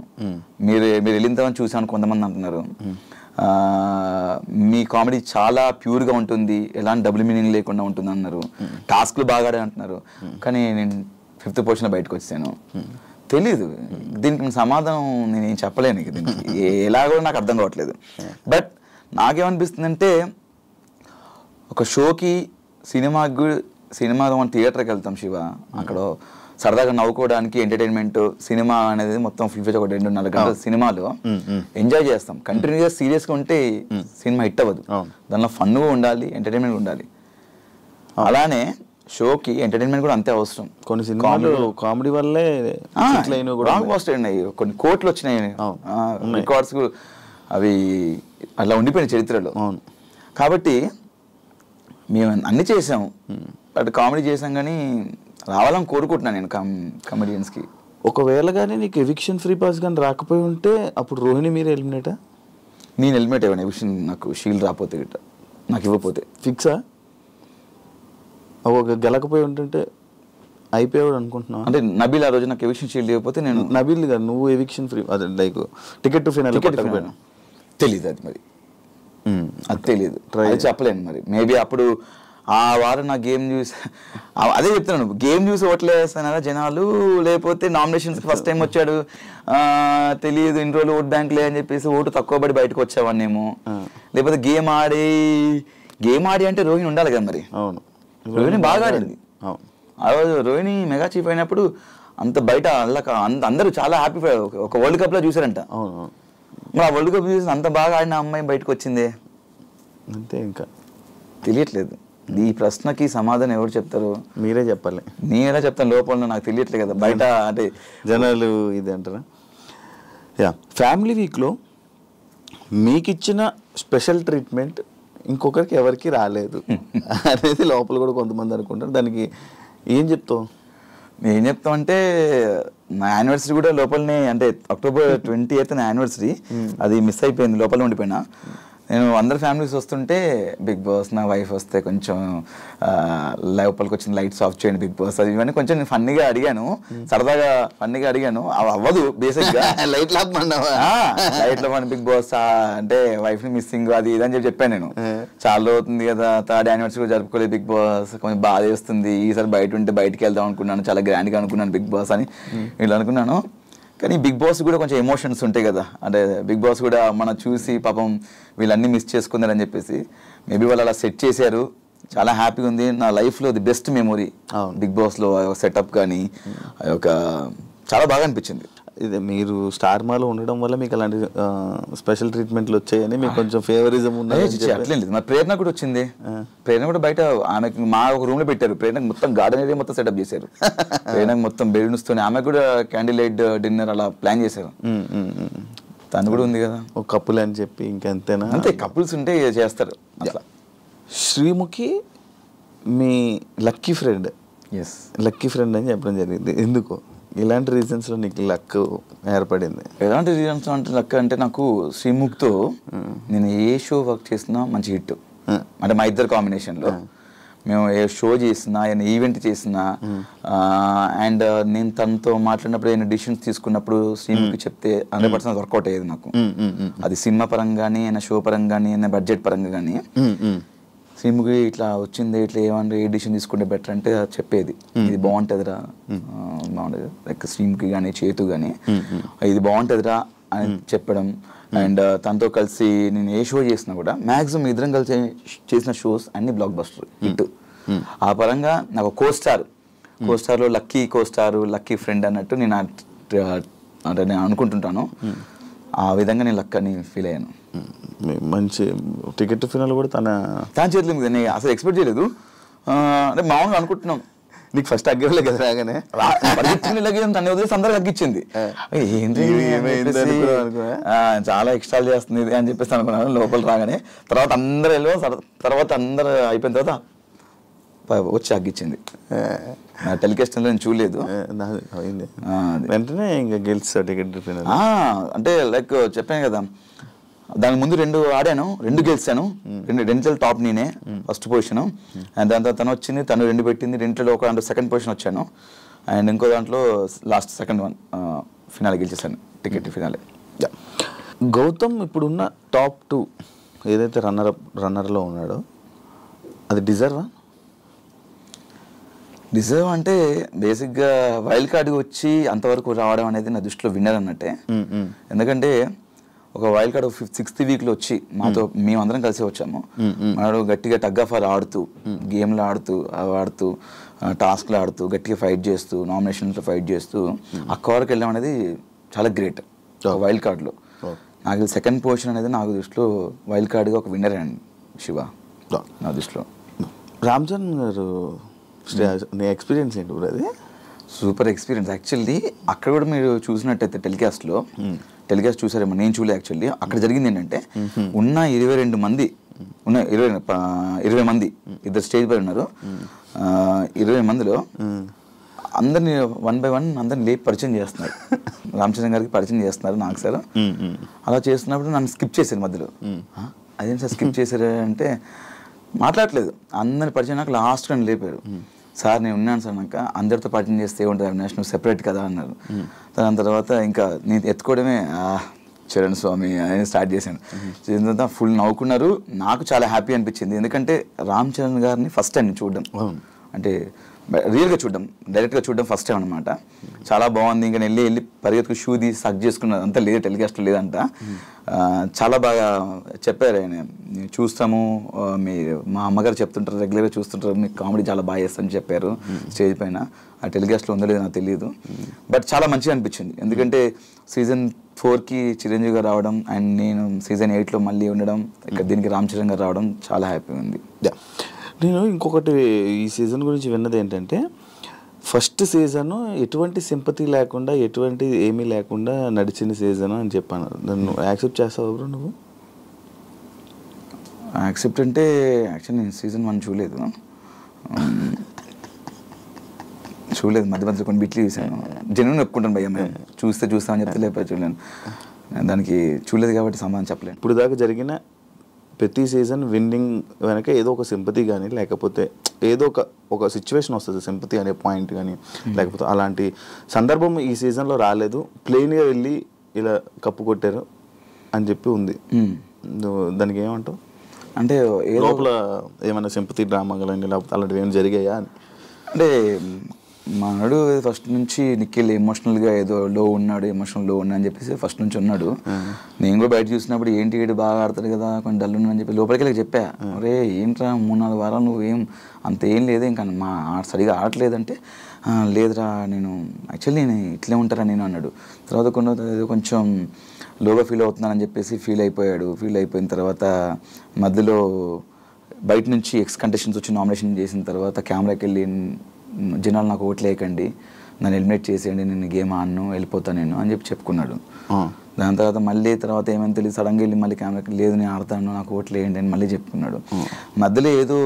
మీరు వెళ్ళిందని చూసామని కొంతమంది అంటున్నారు, మీ కామెడీ చాలా ప్యూర్గా ఉంటుంది, ఎలాంటి డబుల్ మీనింగ్ లేకుండా ఉంటుంది అన్నారు, టాస్క్లు బాగా ఆడే అంటున్నారు. కానీ నేను 5th పొజిషన్లో బయటకు వచ్చాను. తెలీదు దీనికి సమాధానం నేను ఏం చెప్పలేను. దీనికి ఎలాగో నాకు అర్థం కావట్లేదు. బట్ నాకేమనిపిస్తుందంటే, ఒక షోకి సినిమా మనం థియేటర్కి వెళ్తాం శివ, అక్కడ సరదాగా నవ్వుకోవడానికి ఎంటర్టైన్మెంట్, సినిమా అనేది మొత్తం ఫ్యూచర్ ఒక 2-4 గంటల సినిమాలో ఎంజాయ్ చేస్తాం. కంటిన్యూగా సీరియస్గా ఉంటే సినిమా హిట్ అవ్వదు. దానిలో ఫన్గా ఉండాలి, ఎంటర్టైన్మెంట్ ఉండాలి. అలానే షోకి ఎంటర్టైన్మెంట్ కూడా అంతే అవసరం. కొన్ని సినిమాలు కామెడీ వల్లే కొన్ని కోట్లు వచ్చినాయి, రికార్డ్స్ అవి అలా ఉండిపోయిన చరిత్రలో. కాబట్టి మేము అన్ని చేసాము, బట్ కామెడీ చేసాం, కానీ రావాలని కోరుకుంటున్నాను నేను కమెడియన్స్కి. ఒకవేళ కానీ నీకు ఎవిక్షన్ ఫ్రీ పాస్ కానీ రాకపోయి ఉంటే అప్పుడు రోహిణి మీరు ఎలిమినేటా? నేను ఎలిమినేట్ అయ్యాను ఎవిక్షన్, నాకు షీల్డ్ రాకపోతే గిట్ట, నాకు ఇవ్వకపోతే. ఫిక్సా? ఒక గెలకపోయి ఉంటుంటే అయిపోయాడు అనుకుంటున్నావు? అంటే నబీల్ ఆ రోజు నాకు ఎవిక్షన్ షీల్డ్ ఇవ్వకపోతే నేను నబీల్ కాదు, నువ్వు ఎవిక్షన్ ఫ్రీ, అదే లైక్ టికెట్ టు ఫైనల్ తెలీదు. అది మరి అది తెలీదు, అది చెప్పలేను. మరి మేబీ అప్పుడు ఆ వారం నా గేమ్ చూసి, అదే చెప్తున్నాను, గేమ్ చూసి ఓట్లేస్తున్నారా జనాలు, లేకపోతే నామినేషన్స్కి ఫస్ట్ టైం వచ్చాడు తెలియదు, ఇన్ని రోజులు ఓట్ బ్యాంక్ లే అని చెప్పేసి ఓటు తక్కువ పడి బయటకు వచ్చావాన్నేమో, లేకపోతే గేమ్ ఆడి అంటే రోహిణి ఉండాలి కదా. మరి అవును, రోహిణి బాగా ఆడింది. ఆ రోజు రోహిణి మెగా చీఫ్ అయినప్పుడు అంత బయట అందరూ చాలా హ్యాపీ, ఒక వరల్డ్ కప్లో చూసారంట. మరి ఆ వరల్డ్ కప్ చూసి అంత బాగా ఆడిన అమ్మాయి బయటకు వచ్చిందే అంతే. ఇంకా తెలియట్లేదు. ఈ ప్రశ్నకి సమాధానం ఎవరు చెప్తారు? మీరే చెప్పాలి. నేను ఎలా చెప్తాను? లోపల నాకు తెలియట్లేదు కదా, బయట అంటే జనాలు ఇది అంటారా? యా, ఫ్యామిలీ వీక్లో మీకు ఇచ్చిన స్పెషల్ ట్రీట్మెంట్ ఇంకొకరికి ఎవరికి రాలేదు అనేది లోపల కూడా కొంతమంది అనుకుంటారు. దానికి ఏం చెప్తావు? ఏం చెప్తాం అంటే, నా యానివర్సరీ కూడా లోపలనే, అంటే October 28th నా యానివర్సరీ, అది మిస్ అయిపోయింది, లోపల ఉండిపోయినా. నేను అందరు ఫ్యామిలీస్ వస్తుంటే బిగ్ బాస్, నా వైఫ్ వస్తే కొంచెం లోపలికి వచ్చిన లైట్స్ ఆఫ్ చేయండి బిగ్ బాస్, అది ఇవన్నీ కొంచెం నేను ఫన్నీగా అడిగాను, సరదాగా ఫన్నీగా అడిగాను. అవ్వదు బేసిక్గా, లైట్ లో బిగ్ బాస్ అంటే వైఫ్ని మిస్సింగ్ అది ఇదని చెప్పాను నేను. చాలా అవుతుంది కదా, 3rd యానివర్సరీ జరుపుకోలేదు బిగ్ బాస్, కొంచెం బాధ వేస్తుంది, ఈసారి బయట ఉంటే బయటికి వెళ్దాం అనుకున్నాను, చాలా గ్రాండ్గా అనుకున్నాను బిగ్ బాస్ అని ఇలా అనుకున్నాను. కానీ బిగ్ బాస్ కూడా కొంచెం ఎమోషన్స్ ఉంటాయి కదా, అంటే బిగ్ బాస్ కూడా మనం చూసి పాపం వీళ్ళన్నీ మిస్ చేసుకున్నారని చెప్పేసి మేబీ వాళ్ళు అలా సెట్ చేశారు. చాలా హ్యాపీగా ఉంది. నా లైఫ్లో ది బెస్ట్ మెమొరీ బిగ్ బాస్లో సెటప్ కానీ ఒక చాలా బాగా అనిపించింది. ఇది మీరు స్టార్ మాలో ఉండడం వల్ల మీకు అలాంటి స్పెషల్ ట్రీట్మెంట్లు వచ్చాయని మీకు కొంచెం ఫేవరిజం ఉన్నది. అట్లేం లేదు, మా ప్రేరణ కూడా వచ్చింది. ప్రేరణ కూడా బయట ఆమెకు మా ఒక రూమ్ లో పెట్టారు. ప్రేరణకు మొత్తం గార్డెన్ ఏరియా మొత్తం సెటప్ చేశారు. ప్రేరణకు మొత్తం బెలూన్స్ తోని ఆమె కూడా క్యాండిల్ లైట్ డిన్నర్ అలా ప్లాన్ చేశారు. తను కూడా ఉంది కదా ఒక కపుల్ అని చెప్పి. ఇంకెంతేనా? అంతే, కపుల్స్ ఉంటే చేస్తారు అట్లా. శ్రీముఖి మీ lucky friend. Yes, lucky friend అని చెప్పడం జరిగింది. ఎందుకు, ఇలాంటి రీజన్స్లో నీకు లక్ ఏర్పడింది? ఎలాంటి రీజన్స్ అంటే లక్ అంటే, నాకు శ్రీముఖితో నేను ఏ షో వర్క్ చేసినా మంచి హిట్. అంటే మా ఇద్దరు కాంబినేషన్లో మేము ఏ షో చేసినా ఏమైనా ఈవెంట్ చేసినా అండ్ నేను తనతో మాట్లాడినప్పుడు ఏమైనా డిసిషన్స్ తీసుకున్నప్పుడు శ్రీముఖి చెప్తే 100% వర్కౌట్ అయ్యేది నాకు. అది సినిమా పరంగా కానీ అయినా షో పరంగా కానీ అయినా బడ్జెట్ పరంగా కానీ శ్రీముఖి ఇట్లా వచ్చింది ఇట్లా ఏమంటే ఏ డిసిషన్ తీసుకుంటే బెటర్ అంటే చెప్పేది ఇది బాగుంటుందిరా బాగుంటుంది లైక్ శ్రీముఖి కానీ చేతు కానీ ఇది బాగుంటుందిరా అని చెప్పడం. అండ్ తనతో కలిసి నేను ఏ షో చేసినా కూడా మ్యాక్సిమం ఇద్దరం కలిసి చేసిన షోస్ అన్ని బ్లాక్ బస్టర్ హిట్. ఆ పరంగా నాకు కోస్టార్లో లక్కీ కోస్టార్ లక్కీ ఫ్రెండ్ అన్నట్టు నేను అంటే నేను అనుకుంటుంటాను. ఆ విధంగా నేను లక్ అని ఫీల్ అయ్యాను. మంచి టికెట్ ఫినాల్ కూడా తన చేతిలో మీద నేను అసలు ఎక్స్పెక్ట్ చేయలేదు. అంటే మామూలుగా అనుకుంటున్నాం నీకు ఫస్ట్ అగ్గరలే కదా రాగానే తన వదిలేసి అందరికి అగ్గిచ్చింది చాలా ఎక్స్ట్రాల్ చేస్తుంది ఇది అని చెప్పేసి అనుకున్నాను. లోపల రాగానే తర్వాత అందరు అయిపోయిన తర్వాత వచ్చి అగ్గిచ్చింది. టెలికాస్ట్ నేను చూడలేదు వెంటనే ఇంకా గెలిచా టికెట్ ఫినాల్. అంటే లైక్ చెప్పాను కదా దాని ముందు 2 ఆడాను 2 గెలిచాను. 2 టాప్ నేనే ఫస్ట్ పొజిషన్. అండ్ దాని తర్వాత తను వచ్చింది తను 2 పెట్టింది 2లో ఒక దాంట్లో సెకండ్ పొజిషన్ వచ్చాను. అండ్ ఇంకో దాంట్లో లాస్ట్ సెకండ్ వన్ ఫినాలే గెలిచేసాను టికెట్ ఫినాలే. గౌతమ్ ఇప్పుడున్న టాప్ 2 ఏదైతే రన్నర్లో ఉన్నాడో అది డిజర్వ్ అంటే బేసిక్గా వైల్డ్ కార్డ్కి వచ్చి అంతవరకు రావడం అనేది నా దృష్టిలో విన్నర్ అన్నట్టే. ఎందుకంటే ఒక వైల్డ్ కార్డ్ 6th వీక్లో వచ్చి మాతో మేమందరం కలిసి వచ్చాము. మనడు గట్టిగా టగ్ ఆఫ్ వార్ ఆడుతూ గేమ్లు ఆడుతూ టాస్క్లు ఆడుతూ గట్టిగా ఫైట్ చేస్తూ నామినేషన్స్లో ఫైట్ చేస్తూ అక్క వరకు వెళ్ళడం అనేది చాలా గ్రేట్ వైల్డ్ కార్డ్లో. నాకు సెకండ్ పొజిషన్ అనేది నాకు దృష్టిలో వైల్డ్ కార్డ్గా ఒక విన్నర్ అండి శివ నా దృష్టిలో. రామ్ చరణ్ గారు నీ ఎక్స్పీరియన్స్ ఏంటి బ్రో? అది సూపర్ ఎక్స్పీరియన్స్ యాక్చువల్లీ. అక్కడ కూడా మీరు చూసినట్టయితే టెలికాస్ట్ చూసారేమో, నేను చూడలేదు యాక్చువల్లీ. అక్కడ జరిగింది ఏంటంటే ఉన్న 22 మంది 20 మంది ఇద్దరు స్టేజ్ పై ఉన్నారు. 20 మందిలో అందరినీ 1 by 1 అందరిని లేపి పరిచయం చేస్తున్నారు. రామ్ చరణ్ గారికి పరిచయం చేస్తున్నారు నాకు సార్. అలా చేస్తున్నప్పుడు నన్ను స్కిప్ చేశారు మధ్యలో. అదేం సార్ స్కిప్ చేశారు అంటే మాట్లాడలేదు. అందరిని పరిచయం నాకు లాస్ట్ నన్ను లేపారు. సార్ నేను ఉన్నాను సార్ నాకు అందరితో పరిచయం చేస్తే ఏముంటుంది అవినాష్ నువ్వు సెపరేట్ కదా అన్నారు. దాని తర్వాత ఇంకా నేను ఎత్తుకోవడమే చరణ్ స్వామి అని స్టార్ట్ చేశాను. చేసిన తర్వాత ఫుల్ నవ్వుకున్నారు. నాకు చాలా హ్యాపీ అనిపించింది. ఎందుకంటే రామ్ చరణ్ గారిని ఫస్ట్ టైం చూడడం, అంటే రియల్గా చూడడం, డైరెక్ట్గా చూడడం ఫస్ట్ టైం అనమాట. చాలా బాగుంది. ఇంకా వెళ్ళి పరిగెత్తుకు షూ తీసి సక్ చేసుకున్నది అంతా లేదు, టెలికాస్ట్ లేదంట. చాలా బాగా చెప్పారు ఆయన. చూస్తాము మా అమ్మగారు చెప్తుంటారు రెగ్యులర్గా చూస్తుంటారు మీకు కామెడీ చాలా బాగా చేస్తారని చెప్పారు స్టేజ్ పైన. ఆ టెలికాస్ట్లో ఉందో లేదో నాకు తెలియదు. బట్ చాలా మంచిగా అనిపించింది. ఎందుకంటే సీజన్ 4కి చిరంజీవి గారు రావడం అండ్ నేను సీజన్ 8లో మళ్ళీ ఉండడం, ఇక్కడ దీనికి రామ్ చరణ్ గారు రావడం చాలా హ్యాపీగా ఉంది. నేను ఇంకొకటి ఈ సీజన్ గురించి విన్నది ఏంటంటే ఫస్ట్ సీజన్ ఎటువంటి సింపతి లేకుండా ఎటువంటి ఏమీ లేకుండా నడిచిన సీజన్ అని చెప్పాను. నన్ను యాక్సెప్ట్ చేస్తావు బ్రో నువ్వు? యాక్సెప్ట్ అంటే యాక్చువల్లీ నేను సీజన్ 1 చూడలేదు. మధ్య మధ్య కొన్ని బిట్లు చూసాను. జెన్యూన్ ఒప్పుకుంటాను భయ్య, మేము చూస్తామని చెప్తే లేకపోతే చూడలేను. దానికి చూడలేదు కాబట్టి సమాధానం చెప్పలేను. ఇప్పుడు దాకా జరిగిన ప్రతి సీజన్ విన్నింగ్ వెనక ఏదో ఒక సింపతి కానీ లేకపోతే ఏదో ఒక సిచ్యువేషన్ వస్తుంది, సింపతి అనే పాయింట్ కానీ లేకపోతే అలాంటి సందర్భం ఈ సీజన్లో రాలేదు. ప్లెయిన్గా వెళ్ళి ఇలా కప్పు కొట్టారు అని చెప్పి ఉంది. దానికి ఏమంటావు? అంటే లోపల ఏమైనా సింపతి డ్రామా కానీ లేకపోతే అలాంటివి ఏమైనా జరిగాయా అని? అంటే మనడు ఫస్ట్ నుంచి నిఖిల్ ఎమోషనల్గా ఏదో ఎమోషనల్ లో ఉన్నా అని చెప్పేసి ఫస్ట్ నుంచి ఉన్నాడు. నేను కూడా బయట చూసినప్పుడు ఏంటి ఏడు బాగా ఆడతాడు కదా కొంచెం డల్ ఉన్నాను అని చెప్పి లోపలికి వెళ్ళి చెప్పా, అరే ఏంట్రా 3-4 వారాలు నువ్వేం అంత ఏం లేదు ఇంకా సరిగా ఆడట్లేదంటే లేదురా నేను యాక్చువల్లీ నేను ఇట్లే ఉంటారా నేను అన్నాడు. తర్వాత కొంచెం లోగా ఫీల్ అవుతున్నానని చెప్పేసి ఫీల్ అయిపోయిన తర్వాత మధ్యలో బయట నుంచి ఎక్స్ కంటెస్టెంట్స్ వచ్చి నామినేషన్ చేసిన తర్వాత కెమెరాకి వెళ్ళి జనాలు నాకు ఓట్లు వేయకండి, నన్ను ఎలిమినేట్ చేసేయండి, నేను గేమ్ ఆడను వెళ్ళిపోతాను నేను అని చెప్పుకున్నాడు. దాని తర్వాత ఏమైనా తెలియదు సడన్గా వెళ్ళి మళ్ళీ కెమెరాకి లేదు నేను ఆడతాను నాకు ఓట్లు వేయండి అని మళ్ళీ చెప్పుకున్నాడు. మధ్యలో ఏదో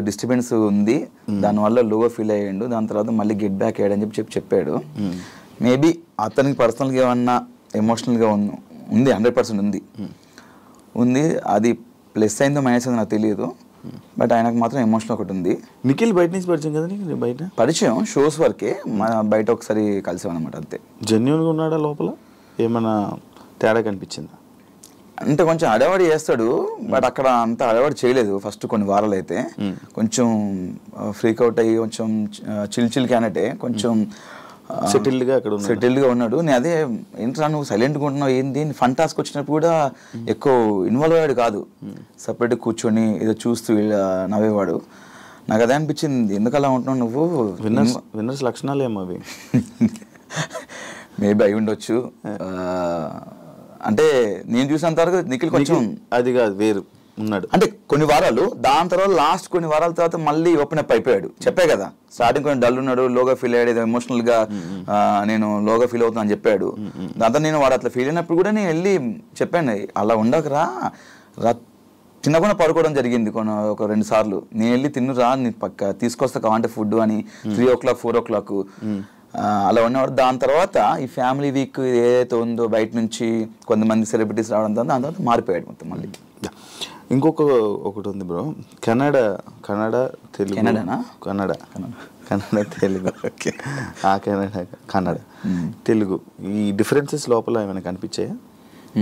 డిస్టర్బెన్స్ ఉంది, దానివల్ల లోగా ఫీల్ అయ్యాడు. దాని తర్వాత మళ్ళీ గెట్ బ్యాక్ అయ్యాడని చెప్పాడు. మేబీ అతనికి పర్సనల్గా ఏమన్నా ఎమోషనల్గా ఉంది, 100% ఉంది. అది ప్లస్ అయిందో మైనస్ అయిందో నాకు తెలియదు. బట్ ఆయనకు మాత్రం ఎమోషన్ ఒకటి ఉంది. నిఖిల్ బయట నుంచి పరిచయం కదా నీకు? బయట పరిచయం షోస్ వరకే, బయట ఒకసారి కలిసామన్నమాట అంతే. జెన్యున్గా ఉన్నాడా లోపల? ఏమైనా తేడా కనిపించిందా? అంటే కొంచెం అడవాడి చేస్తాడు, బట్ అక్కడ అంత అడవాడి చేయలేదు ఫస్ట్ కొన్ని వారాలు అయితే. కొంచెం ఫ్రీక్ అవుట్ అయ్యి కొంచెం చిల్ క్యానటే, కొంచెం సెటిల్డ్గా ఉన్నాడు. నేను అదే ఏంట్రా నువ్వు సైలెంట్గా ఉంటున్నావు ఏంది, ఫన్ టాస్క్ వచ్చినప్పుడు కూడా ఎక్కువ ఇన్వాల్వ్ అయ్యాడు కాదు, సపరేట్గా కూర్చొని ఏదో చూస్తూ నవ్వేవాడు. నాకు అదే అనిపించింది, ఎందుకు అలా ఉంటున్నావు నువ్వు? విన్నర్స్ లక్షణాలు ఏమో అవి. మేబీ అయి ఉండొచ్చు. అంటే నేను చూసినంత వరకు నిఖిల్ కొంచెం అది కాదు, వేరు ఉన్నాడు. అంటే కొన్ని వారాలు, దాని తర్వాత లాస్ట్ కొన్ని వారాల తర్వాత మళ్ళీ ఓపెన్ అప్ అయిపోయాడు. చెప్పే కదా, స్టార్టింగ్ కొంచెం డల్ ఉన్నాడు, లోగా ఫీల్ అయ్యాడు, ఎమోషనల్ గా నేను లోగా ఫీల్ అవుతున్నా అని చెప్పాడు. దాంతో నేను వాడు అట్లా ఫీల్ అయినప్పుడు కూడా నేను వెళ్ళి చెప్పాను, అలా ఉండకరా, తినకుండా పడుకోవడం జరిగింది ఒక 2 సార్లు. నేను వెళ్ళి తిన్నురా, నీ పక్క తీసుకొస్తా కావాలంటే ఫుడ్ అని 3 o'clock 4 o'clock అలా ఉన్నవాడు. దాని తర్వాత ఈ ఫ్యామిలీ వీక్ ఏదైతే ఉందో బయట నుంచి కొంతమంది సెలబ్రిటీస్ రావడంతో దాని తర్వాత మారిపోయాడు మొత్తం మళ్ళీ. ఒకటి ఉంది బ్రో, కన్నడ తెలుగు. కన్నడ తెలుగు కన్నడ తెలుగు ఈ డిఫరెన్సెస్ లోపల ఏమైనా కనిపించాయా?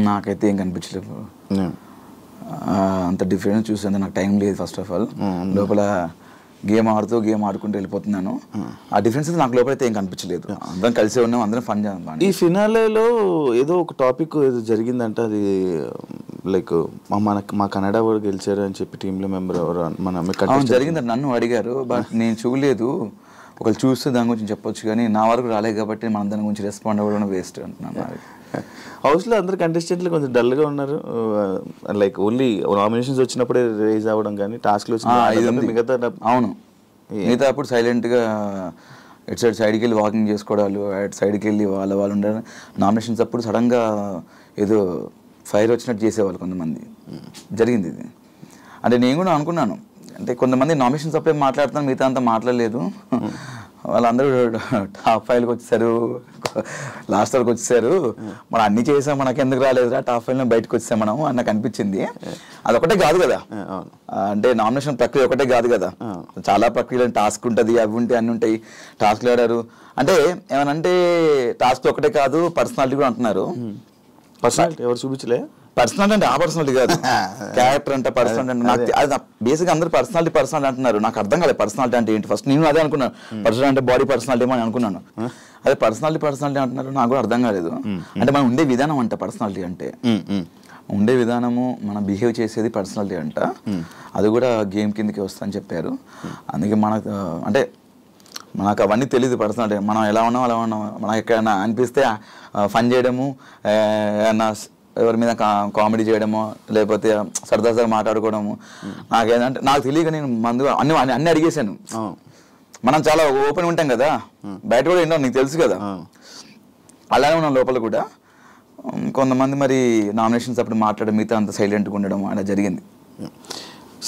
నాకైతే ఏం కనిపించలేదు. అంత డిఫరెన్స్ చూసేందుకు నాకు టైం లేదు. ఫస్ట్ ఆఫ్ ఆల్ లోపల గేమ్ ఆడుకుంటూ వెళ్ళిపోతున్నాను. ఆ డిఫరెన్స్ నాకు లోపలైతే ఏం కనిపించలేదు. అందరం కలిసే ఉన్నాం, అందరం ఫన్ చేద్దాం. ఈ ఫినాలేలో ఏదో ఒక టాపిక్ ఏదో జరిగిందంట, అది లైక్ మా కన్నడ వాడు గెలిచారు అని చెప్పి టీంలో మెంబర్ ఎవరు జరిగిందంట. నన్ను అడిగారు, బట్ నేను చూడలేదు. ఒకళ్ళు చూస్తే దాని గురించి చెప్పొచ్చు, కానీ నా వరకు రాలేదు కాబట్టి మనం దాని గురించి రెస్పాండ్ అవ్వడం వేస్ట్ అంటున్నాను. హౌస్లో అందరు కంటెస్టెంట్లు కొంచెం డల్గా ఉన్నారు, లైక్ ఓన్లీ నామినేషన్స్ వచ్చినప్పుడే రేజ్ అవ్వడం, కానీ టాస్క్లు వచ్చిన మిగతా అవును మిగతా అప్పుడు సైలెంట్గా ఇటు సైడ్కి వెళ్ళి వాకింగ్ చేసుకోవడాలు, అటు సైడ్కి వెళ్ళి వాళ్ళు ఉండాలి. నామినేషన్స్ అప్పుడు సడన్గా ఏదో ఫైర్ వచ్చినట్టు చేసేవాళ్ళు కొంతమంది. జరిగింది ఇది. అంటే నేను కూడా అనుకున్నాను, అంటే కొంతమంది నామినేషన్స్ అప్పుడే మాట్లాడుతున్నాను, మిగతా అంతా మాట్లాడలేదు. వాళ్ళందరూ టాప్ 5కి వచ్చేసారు, లాస్ట్ వరకు వచ్చేసారు. మనం అన్ని చేసాం, మనకి ఎందుకు రాలేదురా టాప్ 5లో బయటకు వచ్చేసాం మనం అని నాకు అనిపించింది. అదొకటే కాదు కదా, అంటే నామినేషన్ ప్రక్రియ ఒకటే కాదు కదా, చాలా ప్రక్రియలు టాస్క్ ఉంటుంది, అవి ఉంటాయి, అన్ని ఉంటాయి. టాస్క్లు ఆడారు అంటే ఏమనంటే టాస్క్ ఒకటే కాదు, పర్సనాలిటీ కూడా అంటున్నారు. పర్సనాలిటీ ఎవరు చూపించలే? పర్సనాలిటీ అంటే ఆ పర్సనాలిటీ కాదు, క్యారెక్టర్ అంటే పర్సనాలిటీ అంటే నాకు అది బేసిక్గా అందరూ పర్సనాలిటీ అంటున్నారు. నాకు అర్థం కాలేదు పర్సనాలిటీ అంటే ఏంటి. ఫస్ట్ నేను అదే అనుకున్నాను, పర్సనాలిటీ అంటే బాడీ పర్సనాలిటీ అని అనుకున్నాను. అదే పర్సనాలిటీ అంటున్నారు, నాకు కూడా అర్థం కాలేదు. అంటే మనం ఉండే విధానం అంట పర్సనాలిటీ అంటే, ఉండే విధానము, మనం బిహేవ్ చేసేది పర్సనాలిటీ అంట. అది కూడా గేమ్ కిందకి వస్తా అని చెప్పారు. అందుకే మనకు అవన్నీ తెలియదు పర్సనాలిటీ. మనం ఎలా ఉన్నాం అలా ఉన్నాం. మనకు ఎక్కడైనా అనిపిస్తే ఫన్ చేయడము, ఏమన్నా ఎవరి మీద కామెడీ చేయడము, లేకపోతే సరదాగా మాట్లాడుకోవడము. నాకేంటంటే నాకు తెలియక నేను అన్ని అడిగేశాను. మనం చాలా ఓపెన్ ఉంటాం కదా, బయట కూడా ఏంటో నీకు తెలుసు కదా, అలానే ఉన్నాం లోపల కూడా. కొంతమంది మరి నామినేషన్స్ అప్పుడు మాట్లాడడం, మిగతా అంత సైలెంట్గా ఉండడం అలా జరిగింది.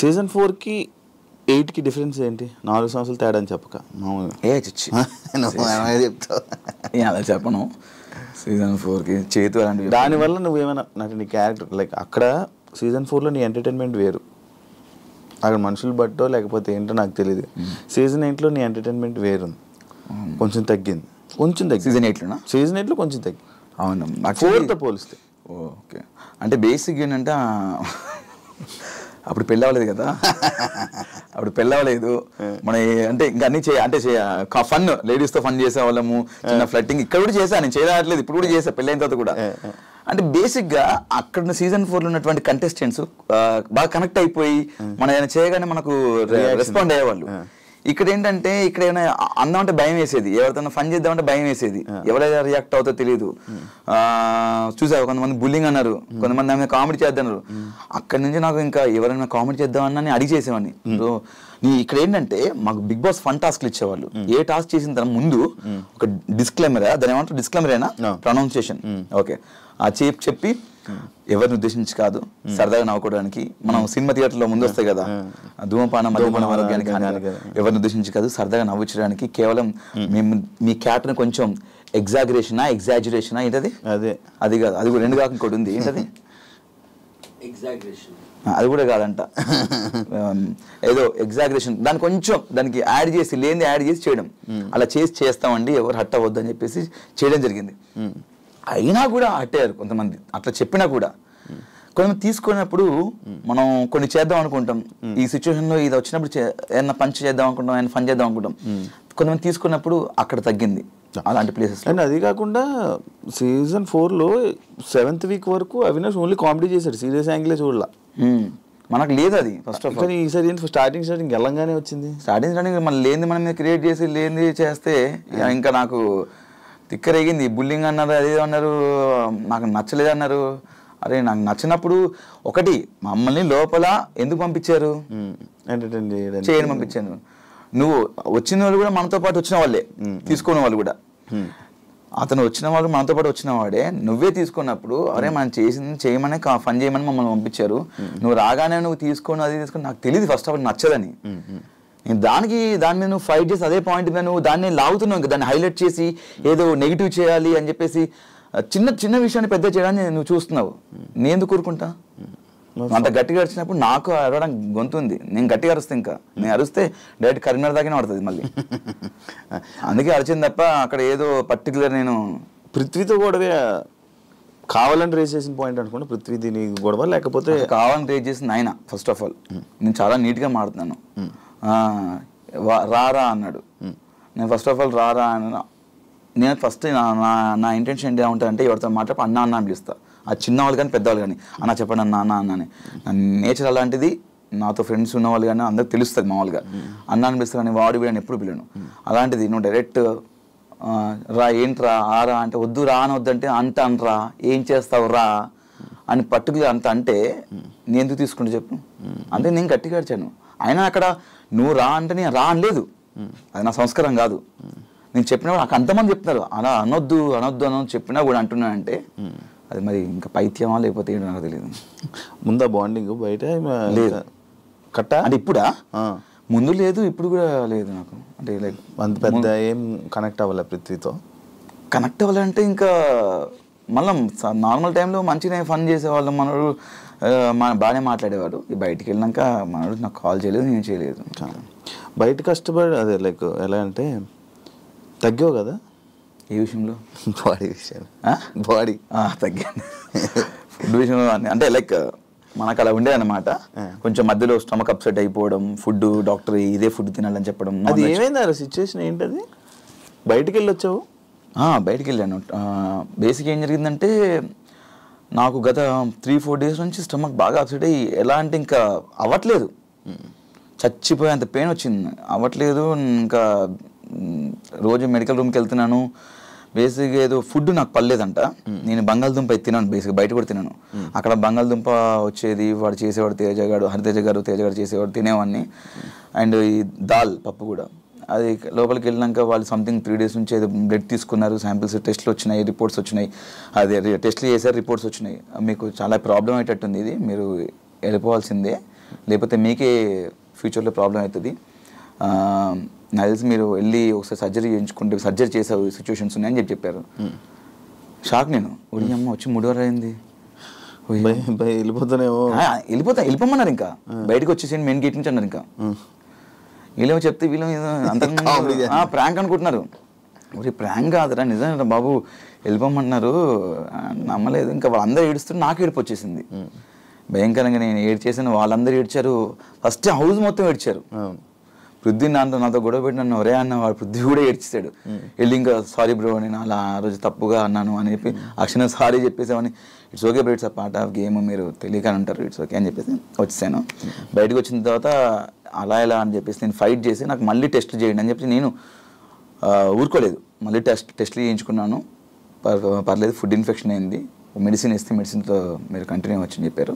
సీజన్ 4కి 8కి డిఫరెన్స్ ఏంటి? 4 సంవత్సరాలు తేడా అని చెప్పక చెప్తావు అలా చెప్పను. సీజన్ 4కి చేతు అలాంటివి. దానివల్ల నువ్వేమైనా నీ క్యారెక్టర్ లైక్ అక్కడ సీజన్ 4లో నీ ఎంటర్టైన్మెంట్ వేరు, అక్కడ మనుషులు బట్టో లేకపోతే ఏంటో నాకు తెలియదు. సీజన్ 8లో నీ ఎంటర్టైన్మెంట్ వేరు, కొంచెం తగ్గింది. సీజన్ 8లో కొంచెం తగ్గింది. అవును, 4తో పోలిస్తే. ఓకే, అంటే బేసిక్ ఏంటంటే అప్పుడు పెళ్ళి అవ్వలేదు కదా, మన అంటే ఇంకా అన్ని ఫన్, లేడీస్తో ఫన్ చేసేవాళ్ళము, చిన్న ఫ్లట్టింగ్ ఇక్కడ కూడా చేశాను. నేను చేయట్లేదు, ఇప్పుడు కూడా చేసా పెళ్ళైన తర్వాత కూడా. అంటే బేసిక్గా అక్కడ సీజన్ 4లో ఉన్నటువంటి కంటెస్టెంట్స్ బాగా కనెక్ట్ అయిపోయి మనం ఏమైనా చేయగానే మనకు రెస్పాండ్ అయ్యేవాళ్ళు. ఇక్కడ ఏంటంటే ఇక్కడ ఏమైనా అందామంటే భయం వేసేది, ఎవరితో ఫన్ చేద్దామంటే భయం వేసేది, ఎవరైనా రియాక్ట్ అవుతుందో తెలియదు. చూసావు కొంతమంది బుల్లింగ్ అన్నారు, కొంతమంది ఆమె కామెడీ చేద్దన్నారు. అక్కడి నుంచి నాకు ఇంకా ఎవరైనా కామెడీ చేద్దామని అడిగి చేసేవాడిని. సో ఇక్కడ ఏంటంటే మాకు బిగ్ బాస్ ఫన్ టాస్క్లు ఇచ్చేవాళ్ళు. ఏ టాస్క్ చేసిన తర్వాత ముందు ఒక డిస్క్లైమర్, దాని ఏమంటారు డిస్క్లైమరేనా ప్రొనౌన్సియేషన్, ఓకే ఆ చెప్పి ఎవరిని ఉద్దేశించి కాదు, సరదాగా నవ్వుకోవడానికి. మనం సినిమా థియేటర్లో ముందు వస్తాయి కదా, ధూమపానం మద్యపానం ఆరోగ్యానికి ఎవరిని ఉద్దేశించి కాదు, సరదాగా నవ్వుచ్చడానికి. కేవలం మేము మీ క్యారెక్టర్ కొంచెం ఎగ్జాజరేషనా ఏంటది, అది కాదు, అది రెండు కాక ఇంకోటి ఉంది, ఏంటది అది కూడా కాదంట. ఏదో ఎగ్జాగరేషన్, దానికి యాడ్ చేసి లేనిది యాడ్ చేసి చేయడం, అలా చేస్తామండి ఎవరు హట్ అవ్వద్దు అని చెప్పేసి చేయడం జరిగింది. అయినా కూడా హట్టారు కొంతమంది, అట్లా చెప్పినా కూడా. కొంతమంది తీసుకున్నప్పుడు మనం కొన్ని చేద్దాం అనుకుంటాం, ఈ సిచ్యువేషన్లో ఇది వచ్చినప్పుడు ఏదైనా పంచ్ చేద్దాం అనుకుంటాం, ఏదైనా ఫన్ చేద్దాం అనుకుంటాం. కొంతమంది తీసుకున్నప్పుడు అక్కడ తగ్గింది అలాంటి ప్లేసెస్. అండ్ అది కాకుండా సీజన్ 4లో 7th వీక్ వరకు అవినాష్ ఓన్లీ కామెడీ చేశాడు, సీరియస్ యాంగిలే చూడలా. మనకు లేదు అది ఫస్ట్ ఆఫ్ ఆల్. ఈసారి స్టార్టింగ్ వెళ్ళంగానే వచ్చింది. స్టార్టింగ్ మనం లేనిది మనం క్రియేట్ చేసి లేనిది చేస్తే ఇంకా నాకు తిక్కరేగింది. బుల్లింగ్ అన్నారు, అదే అన్నారు, నాకు నచ్చలేదు అన్నారు. అరే నాకు నచ్చినప్పుడు ఒకటి మమ్మల్ని లోపల ఎందుకు పంపించారు, ఎంటర్టైన్ చేయని పంపించాను. నువ్వు వచ్చిన వాళ్ళు కూడా మనతో పాటు వచ్చిన వాళ్ళే, తీసుకున్న వాళ్ళు కూడా. అతను వచ్చిన వాళ్ళు మనతో పాటు వచ్చిన వాడే, నువ్వే తీసుకున్నప్పుడు అరే మనం చేసింది చేయమని ఫన్ చేయమని మమ్మల్ని పంపించారు, నువ్వు రాగానే నువ్వు తీసుకొని అది తీసుకొని నాకు తెలియదు ఫస్ట్ ఆఫ్ ఆల్ నచ్చదని. నేను దాని మీద నువ్వు ఫైట్ చేసి అదే పాయింట్ మీద నువ్వు దాన్ని లాగుతున్నావు, ఇంకా దాన్ని హైలైట్ చేసి ఏదో నెగిటివ్ చేయాలి అని చెప్పేసి చిన్న చిన్న విషయాన్ని పెద్ద చేయడాన్ని నువ్వు చూస్తున్నావు. నేను ఎందుకు కూరుకుంటా? అంత గట్టిగా అరిచినప్పుడు నాకు అరవడానికి గొంతు ఉంది, నేను గట్టిగా అరుస్తే ఇంకా నేను అరిస్తే డైరెక్ట్ కరీంనగర్ దాకానే పడుతుంది మళ్ళీ. అందుకే అరిచింది తప్ప అక్కడ ఏదో పర్టికులర్ నేను పృథ్వీతో గొడవ కావాలని రేస్ చేసిన పాయింట్ అనుకుంటా. పృథ్వీ దీని గొడవ లేకపోతే కావాలని రేస్ చేసింది ఆయన. ఫస్ట్ ఆఫ్ ఆల్ నేను చాలా నీట్గా మాడుతున్నాను, రారా అన్నాడు. నేను ఫస్ట్ ఆఫ్ ఆల్ రారా అన్న, నేను ఫస్ట్ నా ఇంటెన్షన్ ఏంటి ఉంటుందంటే ఎవరితో మాట్లాడి అన్న అన్న అని పిలుస్తా. అది చిన్నవాళ్ళు కానీ పెద్దవాళ్ళు కానీ అన్న చెప్పండి అన్న అన్న అన్నని. నా నేచర్ అలాంటిది. నాతో ఫ్రెండ్స్ ఉన్నవాళ్ళు కానీ అందరికి తెలుస్తుంది మామూలుగా అన్న అని పిలుస్తా, కానీ వాడు వీడని ఎప్పుడు పిలను. అలాంటిది నువ్వు డైరెక్ట్ రా ఏంట్రా ఆరా అంటే వద్దు రా అని వద్దంటే అంత అనరా ఏం చేస్తావు రా అని పర్టికులర్ అంత అంటే నేను ఎందుకు తీసుకుంటే చెప్పు. అంటే నేను గట్టిగా అడిచాను. అయినా అక్కడ నువ్వు రా అంటే నేను రా అనలేదు, అది నా సంస్కారం కాదు. నేను చెప్పినా నాకు అంతమంది చెప్తున్నారు అలా అనొద్దు చెప్పినా కూడా అంటున్నానంటే అది మరి ఇంకా పైత్యమా లేకపోతే ఏంటో నాకు తెలియదు. ముందా బాండింగ్ బయట లేదు కట్ట అంటే ఇప్పుడా? ముందు లేదు, ఇప్పుడు కూడా లేదు నాకు. అంటే లైక్ అంత పెద్ద ఏం కనెక్ట్ అవ్వాలి పృథ్వీతో. కనెక్ట్ అవ్వాలంటే ఇంకా మళ్ళీ నార్మల్ టైంలో మంచిగా ఫన్ చేసేవాళ్ళు, మనడు బాగానే మాట్లాడేవాడు. బయటికి వెళ్ళినాక మనడు నాకు కాల్ చేయలేదు, నేను చేయలేదు. బయట కష్టపడి అదే లైక్ ఎలా అంటే తగ్గావు కదా ఏ విషయంలో? బాడీ విషయం. బాడీ తగ్గాను ఫుడ్ విషయంలో. అంటే లైక్ మనకు అలా ఉండేదన్నమాట. కొంచెం మధ్యలో స్టమక్ అప్సెట్ అయిపోవడం, ఫుడ్ డాక్టర్ ఇదే ఫుడ్ తినాలని చెప్పడం. అది ఏమైంది ఆ సిచ్యువేషన్ ఏంటది? బయటికి వెళ్ళొచ్చావు? బయటికి వెళ్ళాను. బేసిక్ ఏం జరిగిందంటే నాకు గత 3-4 డేస్ నుంచి స్టమక్ బాగా అప్సెట్ అయ్యి ఎలా అంటే ఇంకా అవ్వట్లేదు, చచ్చిపోయేంత పెయిన్ వచ్చింది, అవ్వట్లేదు. ఇంకా రోజు మెడికల్ రూమ్కి వెళ్తున్నాను. బేసిక్గా ఏదో ఫుడ్ నాకు పర్లేదంట. నేను బంగాళదుంప తిన్నాను, బేసిక్గా బయట కూడా తిన్నాను. అక్కడ బంగాళదుంప వచ్చేది, వాడు చేసేవాడు హరితేజ గారు చేసేవాడు, తినేవాడిని. అండ్ ఈ దాల్ పప్పు కూడా. అది లోపలికి వెళ్ళినాక వాళ్ళు సంథింగ్ 3 డేస్ నుంచి ఏదో బ్లడ్ తీసుకున్నారు, శాంపిల్స్ టెస్ట్లు వచ్చినాయి, రిపోర్ట్స్ వచ్చినాయి. అదే టెస్ట్లు చేశారు, రిపోర్ట్స్ వచ్చినాయి. మీకు చాలా ప్రాబ్లం అయ్యేటట్టుంది, ఇది మీరు వెళ్ళిపోవాల్సిందే, లేకపోతే మీకే ఫ్యూచర్లో ప్రాబ్లం అవుతుంది. నాకు తెలిసి మీరు వెళ్ళి ఒకసారి సర్జరీ చేయించుకుంటే సర్జరీ చేసే సిచ్యువేషన్స్ ఉన్నాయని చెప్పారు. షాక్ నేను. ఒడి అమ్మ వచ్చి 3 వారాలు అయింది, వెళ్ళిపోమన్నారు. ఇంకా బయటకు వచ్చేసి మెయిన్ గేట్ నుంచి అన్నారు. ఇంకా వీళ్ళేమో చెప్తే వీళ్ళు అంత ప్రాంక్ అనుకుంటున్నారు. ఒరే ప్రాంక్ కాదురా నిజంగా బాబు వెళ్ళిపోమన్నారు. నమ్మలేదు. ఇంకా వాళ్ళందరూ ఏడుస్తుంటే నాకు ఏడుపు వచ్చేసింది భయంకరంగా. నేను ఏడ్చేసాను, వాళ్ళందరూ ఏడ్చారు. ఫస్ట్ హౌస్ మొత్తం ఏడ్చారు. పృథ్వీ నాతో గొడవ పెట్టి నన్ను ఒరే అన్న, వాడు పృథ్వీ కూడా ఏడ్చేసాడు. వెళ్ళి ఇంకా సారీ బ్రో నేను అలా ఆ రోజు తప్పుగా అన్నాను అని చెప్పి అక్షణ సారీ చెప్పేసామని. It's okay bro, it's a part of game, మీరు తెలియకని ఉంటారు, ఇట్స్ ఓకే అని చెప్పేసి వచ్చేసాను. బయటకు వచ్చిన తర్వాత అలా ఎలా అని చెప్పేసి నేను ఫైట్ చేసి నాకు మళ్ళీ టెస్ట్ చేయండి అని చెప్పి నేను ఊరుకోలేదు. మళ్ళీ టెస్ట్లు చేయించుకున్నాను, పర్లేదు. ఫుడ్ ఇన్ఫెక్షన్ అయింది, మెడిసిన్ ఇస్తే మెడిసిన్తో మీరు కంటిన్యూ వచ్చని చెప్పారు.